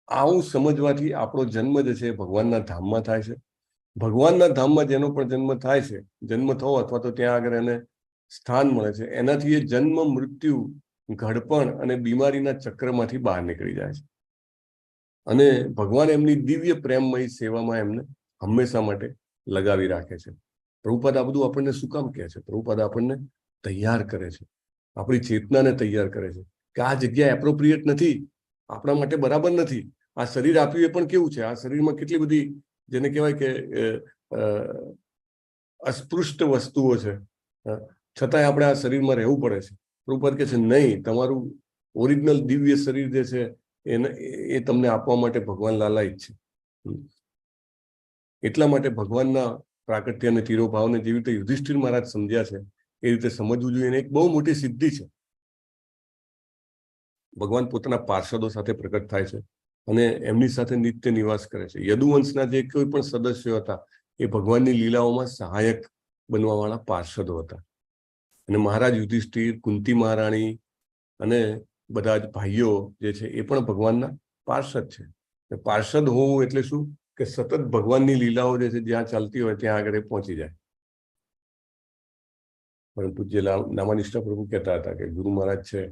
આવું સમજવાથી આપણો જન્મ જે છે ભગવાનના ધામમાં થાય છે. ભગવાનના ધામમાં જેનો પણ જન્મ થાય છે, જન્મ થવો અથવા તો ત્યાં આગળ એને સ્થાન મળે છે, એનાથી એ જન્મ મૃત્યુ, ઘડપણ અને બીમારીના ચક્રમાંથી બહાર નીકળી જાય છે. અને ભગવાન એમની દિવ્ય પ્રેમમય સેવામાં એમને હંમેશા માટે લગાવી રાખે છે. પ્રભુપાદ આ બધું આપણને શું કામ કહે છે? પ્રભુપાદ આપણને તૈયાર કરે છે, આપણી ચેતનાને તૈયાર કરે છે કે આ જગ્યા એપ્રોપ્રિએટ નથી, આપણા માટે બરાબર નથી. આ શરીર આપ્યું એ પણ કેવું છે, આ શરીરમાં કેટલી બધી જેને કહેવાય કે અસ્પૃષ્ટ વસ્તુઓ છે, છતાંય આપણે આ શરીરમાં રહેવું પડે છે. પ્રભુપાદ કહે છે નહીં, તમારું ઓરિજિનલ દિવ્ય શરીર જે છે એ તમને આપવા માટે ભગવાન લાલાયિત છે. એટલા માટે ભગવાનના પ્રાકટ્ય અને તિરોભાવને જેવી રીતે યુધિષ્ઠિર મહારાજ સમજ્યા છે એ રીતે સમજવું જોઈએ. એક બહુ મોટી સિદ્ધિ છે. ભગવાન પોતાના પાર્ષદો સાથે પ્રકટ થાય છે અને એમની સાથે નિત્ય નિવાસ કરે છે. યદુવંશના જે કોઈ પણ સદસ્યો હતા એ ભગવાનની લીલાઓમાં સહાયક બનવા વાળા પાર્ષદો હતા. અને મહારાજ યુધિષ્ઠિર, કુંતી મહારાણી અને બધા જ ભાઈઓ જે છે એ પણ ભગવાનના પાર્ષદ છે. પાર્ષદ હોવું એટલે શું કે સતત ભગવાનની લીલાઓ જે છે જ્યાં ચાલતી હોય ત્યાં આગળ પહોંચી જાય. પરંતુ જે નામાનિષ્ઠા પ્રભુ કહેતા હતા કે ગુરુ મહારાજ છે,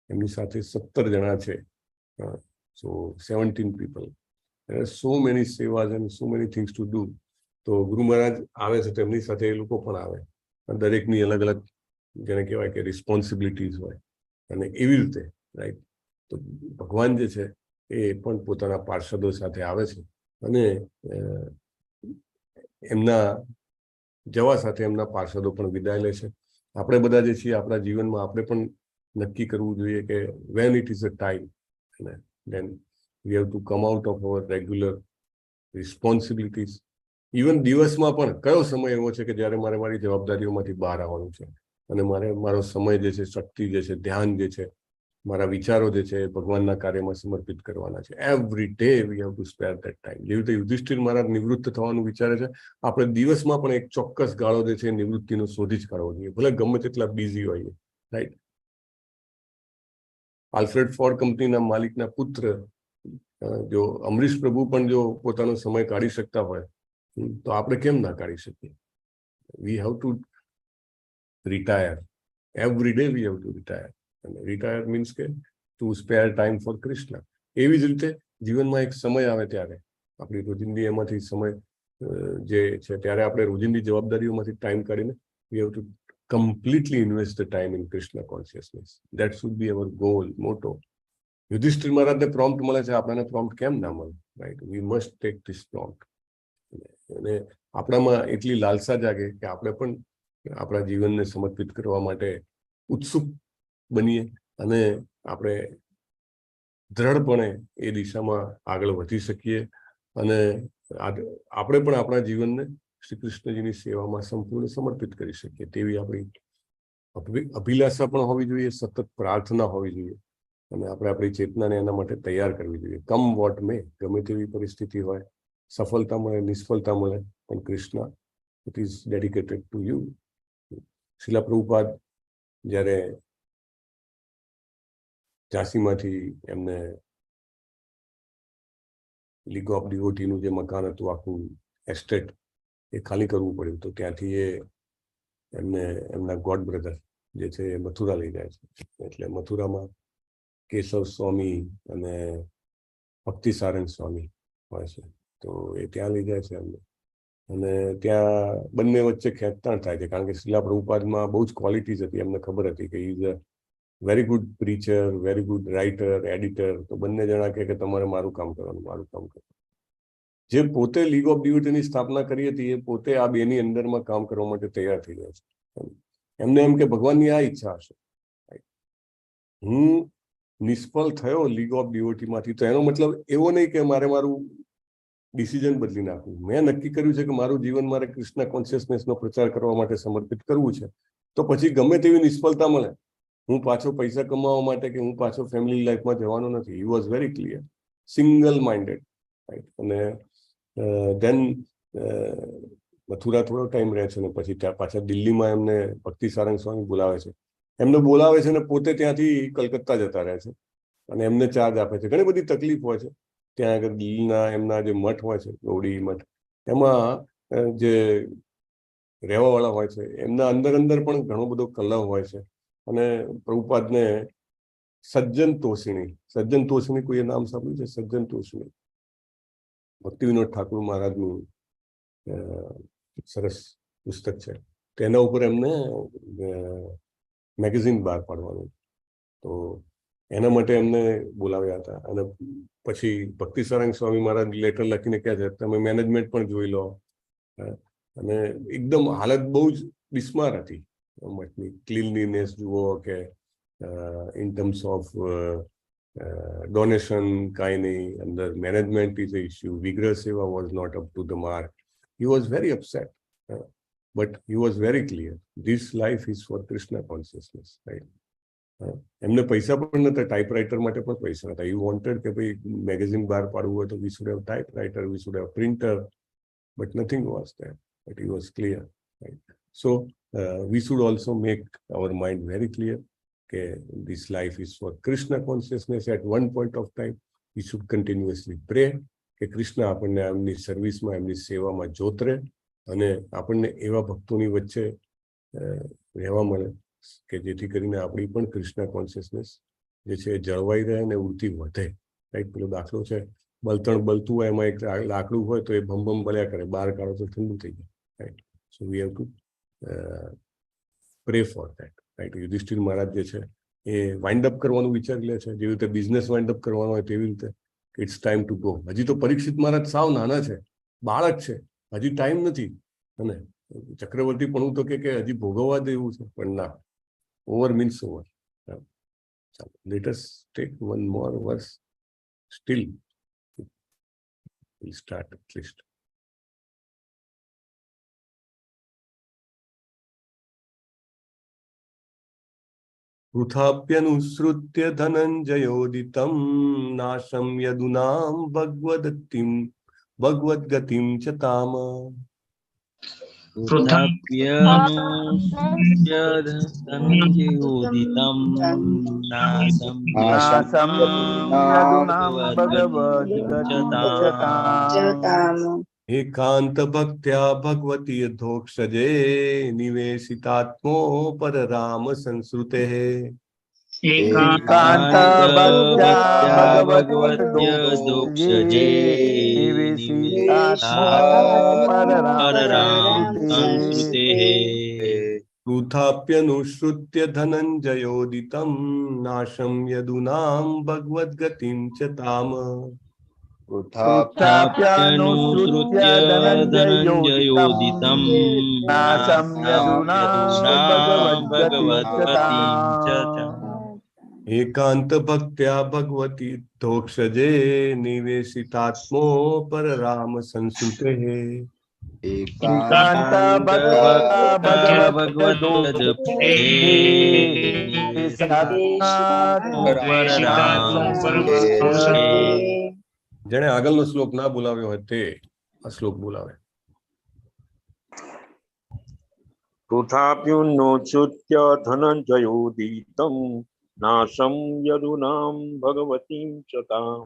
એમની સાથે 17 જણા છે, સો 17 people, there are so many સેવાસ and so many things to do. તો ગુરુ મહારાજ આવે છે તો એમની સાથે એ લોકો પણ આવે. દરેકની અલગ અલગ જેને કહેવાય કે રિસ્પોન્સિબિલિટીઝ હોય, અને એવી રીતે, રાઈટ? તો ભગવાન જે છે એ પણ પોતાના પાર્ષદો સાથે આવે છે અને એમના જવા સાથે એમના પાર્ષદો પણ વિદાય લે છે. આપણે બધા જે છીએ આપણા જીવનમાં આપણે પણ નક્કી કરવું જોઈએ કે when it is a time, then we have to come out of our regular responsibilities. Even દિવસમાં પણ કયો સમય એવો છે કે જ્યારે મારે મારી જવાબદારીઓમાંથી બહાર આવવાનું છે અને મારો સમય જે છે, શક્તિ જે છે, ધ્યાન જે છે, મારા વિચારો જે છે ભગવાનના કાર્યમાં સમર્પિત કરવાના છે. Every day we have to spare that time. જેવી રીતે યુધિષ્ઠિર મહારાજ નિવૃત્ત થવાનું વિચારે છે, આપણે દિવસમાં પણ એક ચોક્કસ ગાળો જે છે નિવૃત્તિનો શોધી જ કાઢવો જોઈએ, ભલે ગમે તેટલા બિઝી હોઈએ, રાઈટ? આલ્ફ્રેડ ફોર્ડ કંપનીના માલિકના પુત્ર જો અમરીશ પ્રભુ પણ જો પોતાનો સમય કાઢી શકતા હોય તો આપણે કેમ ના કાઢી શકીએ? We have to retire. Every day we have to retire. અને રિટાયર મીન્સ કે to spare time for Krishna. એવી જ રીતે જીવનમાં એક સમય આવે ત્યારે આપણી રોજિંદી એમાંથી સમય જે છે ત્યારે આપણે રોજિંદી જવાબદારીઓમાંથી ટાઈમ કાઢીને વી have two completely invest the time in Krishna consciousness. That should be our goal, motto. Yudhishthira મહારાજને પ્રોમ્પ્ટ મળે છે, આપણને પ્રોમ્પ્ટ કેમ ના મળે? Right? We must take this prompt. અને આપણામાં એટલી લાલસા જાગે કે આપણે પણ આપણા જીવનને સમર્પિત કરવા માટે ઉત્સુક બનીએ અને આપણે દ્રઢપણે એ દિશામાં આગળ વધી શકીએ અને આપણે પણ આપણા જીવનને શ્રી કૃષ્ણજીની સેવામાં સંપૂર્ણ સમર્પિત કરી શકીએ તેવી આપણી અભિલાષા પણ હોવી જોઈએ, સતત પ્રાર્થના હોવી જોઈએ. અને આપણે આપણી ચેતનાને એના માટે તૈયાર કરવી જોઈએ. કમ વોટ મે, ગમે તેવી પરિસ્થિતિ હોય, સફળતા મળે, નિષ્ફળતા મળે, પણ Krishna it is dedicated to you. Srila Prabhupada જ્યારે ઝાંસીમાંથી એમને લીગ ઓફ ડિવોટીનું જે મકાન હતું, આખું એસ્ટેટ, એ ખાલી કરવું પડ્યું. તો ત્યાંથી એમને એમના ગોડ બ્રધર જે છે એ મથુરા લઈ જાય છે. એટલે મથુરામાં કેશવ સ્વામી અને ભક્તિ સારંગ સ્વામી હોય છે. તો એ ત્યાં લઈ જાય છે એમને, અને ત્યાં બંને વચ્ચે ખેંચતાણ થાય છે. કારણ કે શિલા પ્રભુપાદમાં બહુ જ ક્વોલિટીઝ હતી. એમને ખબર હતી કે is a very good preacher, very good writer, editor. તો બંને જણા કે તમારે મારું કામ કરવાનું, મારું કામ કરવાનું. જે પોતે લીગ ઓફ ડિવોટીની સ્થાપના કરી હતી, એ પોતે આ બેની અંદરમાં કામ કરવા માટે તૈયાર થઈ જાય છે. એમને એમ કે ભગવાનની આ ઈચ્છા હશે. હું નિષ્ફળ થયો લીગ ઓફ ડિવોટીમાંથી, તો એનો મતલબ એવો નહીં કે મારે મારું ડિસિઝન બદલી નાખવું. મેં નક્કી કર્યું છે કે મારું જીવન મારે કૃષ્ણ કોન્શિયસનેસનો પ્રચાર કરવા માટે સમર્પિત કરવું છે. તો પછી ગમે તેવી નિષ્ફળતા મળે, હું પાછો પૈસા કમાવા માટે કે હું પાછો ફેમિલી લાઈફમાં જવાનો નથી. હી was very clear, single minded. અને ધેન મથુરા થોડો ટાઈમ રહે છે, ને પછી ત્યાં પાછા દિલ્હીમાં એમને ભક્તિ સારંગ સ્વામી બોલાવે છે. એમને બોલાવે છે ને પોતે ત્યાંથી કલકત્તા જતા રહે છે, અને એમને ચાર્જ આપે છે. ઘણી બધી તકલીફ હોય છે ત્યાં આગળ. દિલ્હીના એમના જે મઠ હોય છે, ગૌડી મઠ, એમાં જે રહેવાવાળા હોય છે, એમના અંદર પણ ઘણો બધો કલહ હોય છે. અને પ્રભુપાદને સજ્જન તોષિણી કોઈએ નામ સાંભળ્યું છે? સજ્જન તોષિણી ભક્તિ વિનોદ ઠાકુર મહારાજનું સરસ પુસ્તક છે. તેના ઉપર એમને મેગેઝિન બહાર પાડવાનું. તો એના માટે એમને બોલાવ્યા હતા. અને પછી ભક્તિ સારંગ સ્વામી મહારાજ લેટર લખીને કહે છે તમે મેનેજમેન્ટ પણ જોઈ લો. અને એકદમ હાલત બહુ જ બિસ્માર હતી મઠની. ક્લીનલીનેસ જુઓ કે ઇન ટર્મ્સ ઓફ ડોનેશન કાંઈ નહીં, અંદર management is a issue, vigraha seva was not up to the mark. He was very upset, but he was very clear, this life is for Krishna consciousness. Right. એમને પૈસા પણ નતા, ટાઈપરાઇટર માટે પણ પૈસા નતા. યુ વોન્ટેડ કે ભાઈ મેગેઝિન બહાર પાડવું હોય તો we should have typewriter, we should have printer, but nothing was there. But he was clear. Right. So we should also make our mind very clear કે this life is for Krishna consciousness. At one point of time we should continuously pray કે કૃષ્ણ આપણને એમની સર્વિસમાં, એમની સેવામાં જોતરે, અને આપણને એવા ભક્તોની વચ્ચે રહેવા મળે કે જેથી કરીને આપણી પણ કૃષ્ણ કોન્શિયસનેસ જે છે એ જળવાઈ રહે અને ઉડતી વધે. રાઈટ. પેલો દાખલો છે, બળતણ બળતું હોય, એમાં એક લાકડું હોય તો એ ભમ બળ્યા કરે, બહાર કાઢો તો ઠંડુ થઈ જાય. Right. So we have to pray for that. Right. Yudhishthira Maharaj જે છે એ વાઇન્ડ અપ કરવાનું વિચારી લે છે, જેવી રીતે બિઝનેસ વાઇન્ડ અપ કરવાનો હોય તેવી રીતે ઇટ્સ ટાઈમ ટુ ગો. હજી તો પરીક્ષિત મહારાજ સાવ નાના છે, બાળક છે, હજી ટાઈમ નથી. અને ચક્રવર્તી પણ હું તો કે હજી ભોગવવા દેવું છે, પણ ના, ઓવર મીન્સ ઓવર. ચાલો, let us take one more verse still. Will start at least. વૃથાપ્યનુસૃત્ય ધનંજયોદિतं નાશમ યદુનામ ભગવદ્ગતિમ ચ તામ. વૃથાપ્યનુસૃત્ય ધનંજયોદિतं નાશમ નાસં યદુનામ ભગવદ્ગતિમ ચ તામ. એકાંત ભક્ત્યા ભગવતી યથોક્ષજે નિવેશિતાત્મો પર રામ સંસ્ૃતે. એકાંત ભક્ત્યા ભગવદ્ગોક્ષજે નિવેશિતાત્મો પર રામ સંસ્ૃતે. વૃથાપ્યનુસૃત્ય ધનંજયોદિतं નાશમ યદુનામ ભગવદ્ગતિમ ચ તામ. વૃથાપ્યનુસૃત્ય ધનંજયોદિतं નાસં યદુનામ ભગવદ્ગતિં ચ તામ. એકાંત ભક્ત્યા ભગવતી ધોક્ષજે નિવેશિતાત્મો પર રામ સંસ્ૃતે. એકાંત ભક્તા ભગવત દુઃખે જેણે આગળનો શ્લોક ના બોલાવ્યો હોય તે આ શ્લોક બોલાવે. તથાપ્યુન્નોચ્યુત્ય ધનંજયોદીતમ નાશમ યદુનામ ભગવતીમ ચતામ.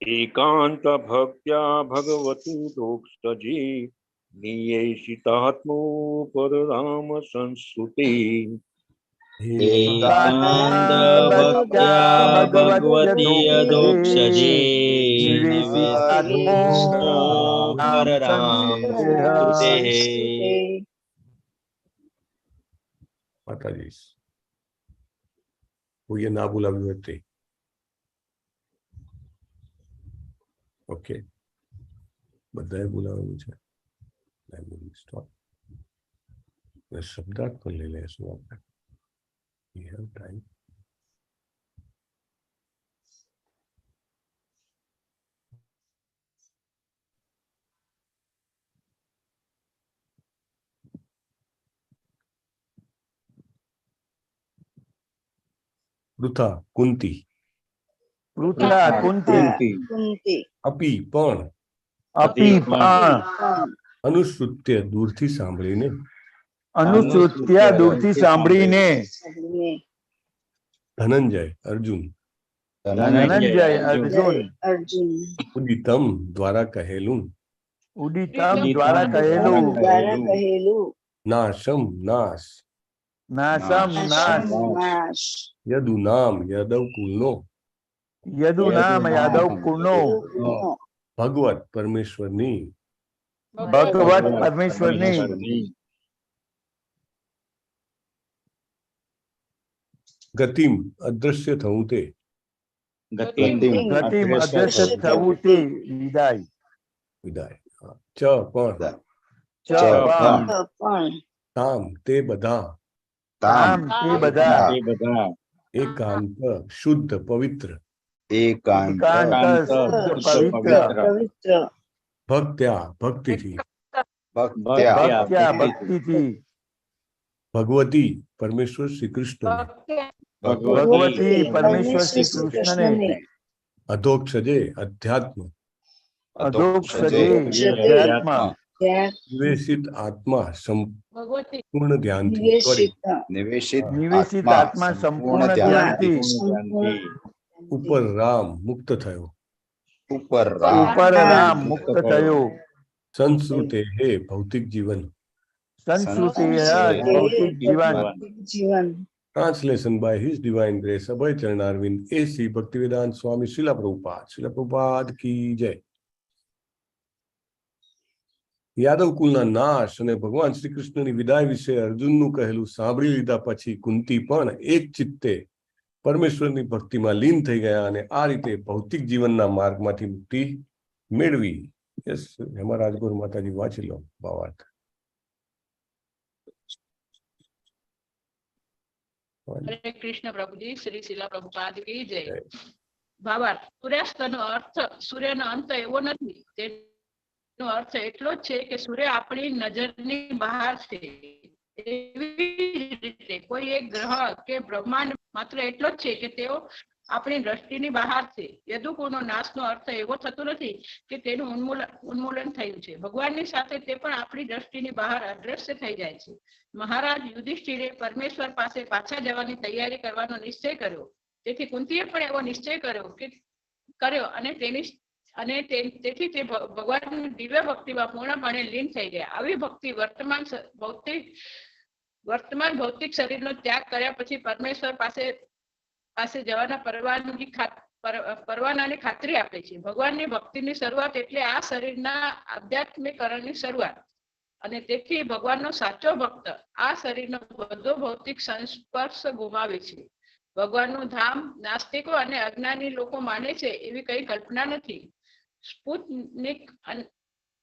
એકાંત ભક્ત્યા ભગવતી દોક્ષજે નિયેષિતાત્મો પરરામ સંસ્તુતે. એકાંત ભક્ત્યા ભગવતી અધોક્ષજે માતાજી કોઈએ ના બોલાવ્યું હોય તે. ઓકે, બધાએ બોલાવેલું છે. શબ્દાર્થ પણ લઈ લઈશું આપણે. We have time. Pritha Kunti. અપી પણ. અનુશ્રુત્ય દૂરથી સાંભળીને. ધનંજય અર્જુન. ઉદિતમ દ્વારા કહેલું. નાશમ નાશ. યદુનામ યાદવ કુલનો. ભગવત પરમેશ્વરની. ગતિમ અદ્રશ્ય થવું તે. વિદાય. ચ પણ. તામ તે બધા. એકાંત શુદ્ધ પવિત્ર. ભક્ત્યા ભક્તિથી. ભગવતી પરમેશ્વર શ્રી કૃષ્ણ. અધોક્ષજે અધ્યાત્મ. નિવેશિત આત્મા સંપૂર્ણ ધ્યાનથી. ઉપર રામ મુક્ત થયો. સંસ્કૃતે હે ભૌતિક જીવન. Translation by His Divine Grace Abhay Charanarvind A.C. Bhaktivedanta Swami Srila Prabhupada. Srila Prabhupada ki jai. Yadav કુલના નાશ અને ભગવાન શ્રી કૃષ્ણની વિદાય વિશે અર્જુનનું કહેલું સાંભળી લીધા પછી કુંતી પણ એક ચિત્તે પરમેશ્વરની ભક્તિમાં લીન થઈ ગયા અને આ રીતે ભૌતિક જીવનના માર્ગમાંથી મુક્તિ મેળવી. યસ, હેમા રાજગોર માતાજી વાંચી લો ભાવાર્થ. હરે કૃષ્ણ પ્રભુજી. શ્રી શીલા પ્રભુપાદ કી જય. ભાવાર્થ. સૂર્યાસ્તનો અર્થ સૂર્યનો અંત એવો નથી. તેનો અર્થ એટલો જ છે કે સૂર્ય આપણી નજરની બહાર છે. એવી રીતે કોઈ એક ગ્રહ કે બ્રહ્માંડ માત્ર એટલો જ છે કે તેઓ આપણી દ્રષ્ટિની બહાર છે. યદુકુળનો નાશનો અર્થ એવો થતો નથી કે તેનું ઉન્મૂલન થયું છે. ભગવાનની સાથે તે પણ આપણી દ્રષ્ટિની બહાર અદ્રશ્ય થઈ જાય છે. મહારાજ યુધિષ્ઠિરે પરમેશ્વર પાસે પાછા જવાની તૈયારી કરવાનો નિશ્ચય કર્યો. તેથી કુંતીએ પણ એવો નિશ્ચય કર્યો અને તેથી તે ભગવાનની દિવ્ય ભક્તિમાં પૂર્ણપણે લીન થઈ ગયા. આવી ભક્તિ વર્તમાન ભૌતિક શરીરનો ત્યાગ કર્યા પછી પરમેશ્વર પાસે જવાના પરવાનાની ખાતરી આપે છે. ભગવાનની ભક્તિની શરૂઆત એટલે આ શરીરના આધ્યાત્મિકરણની શરૂઆત. અને તેથી ભગવાનનો સાચો ભક્ત આ શરીરનો બધો ભૌતિક સંસ્પર્શ ગુમાવે છે. ભગવાનનું ધામ નાસ્તિકો અને અજ્ઞાની લોકો માને છે એવી કઈ કલ્પના નથી. સ્પુતનિક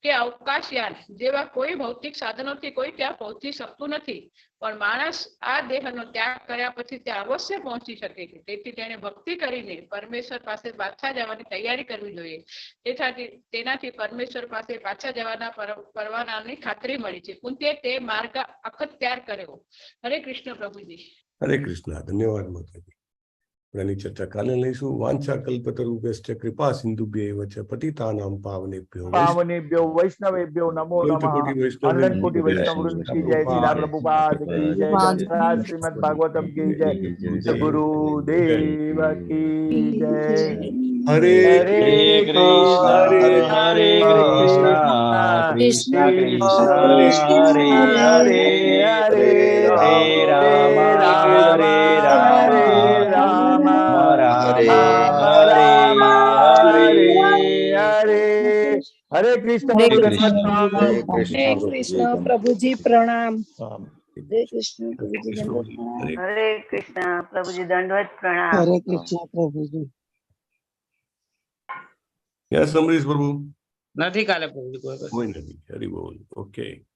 કે અવકાશયાન જેવા કોઈ ભૌતિક સાધનોથી કોઈ ત્યાં પહોંચી શકતું નથી, પણ માણસ આ દેહનો ત્યાગ કર્યા પછી ત્યાં અવશ્ય પહોંચી શકે છે. તેથી તેણે ભક્તિ કરીને પરમેશ્વર પાસે પાછા જવાની તૈયારી કરવી જોઈએ. તેનાથી પરમેશ્વર પાસે પાછા જવાના પરવાનાની ખાતરી મળી છે. કુંતીએ તે માર્ગ અખત્યાર કર્યો. હરે કૃષ્ણ પ્રભુજી. હરે કૃષ્ણ. ધન્યવાદ માતાજી. આપણાની ચર્ચા કાલે લઈશું. વાંછા કલ્પતરુભ્યશ્ચ કૃપા સિંધુભ્યૈવ ચ પતિતાનાં પાવનેભ્યો વૈષ્ણવેભ્યો નમો નમઃ. અનંત કોટી વૈષ્ણવ વૃંદ કી જય. શ્રીલા પ્રભુપાદ કી જય. ગ્રંથરાજ શ્રીમદ ભાગવતમ કી જય. ગુરુદેવ કી જય. હરે કૃષ્ણ હરે કૃષ્ણ કૃષ્ણ કૃષ્ણ હરે હરે હરે રામ હરે રામ હરે કૃષ્ણ. હરે કૃષ્ણ પ્રભુજી પ્રણામ. હરે કૃષ્ણ પ્રભુજી દંડવત પ્રણામ. હરે કૃષ્ણ પ્રભુજી દંડવત પ્રણામ. હરે કૃષ્ણ પ્રભુજી. યસ અમરીશ પ્રભુ. નથી કાલે પ્રભુજી કોઈ. કોઈ નથી. હરિ બોલ. ઓકે.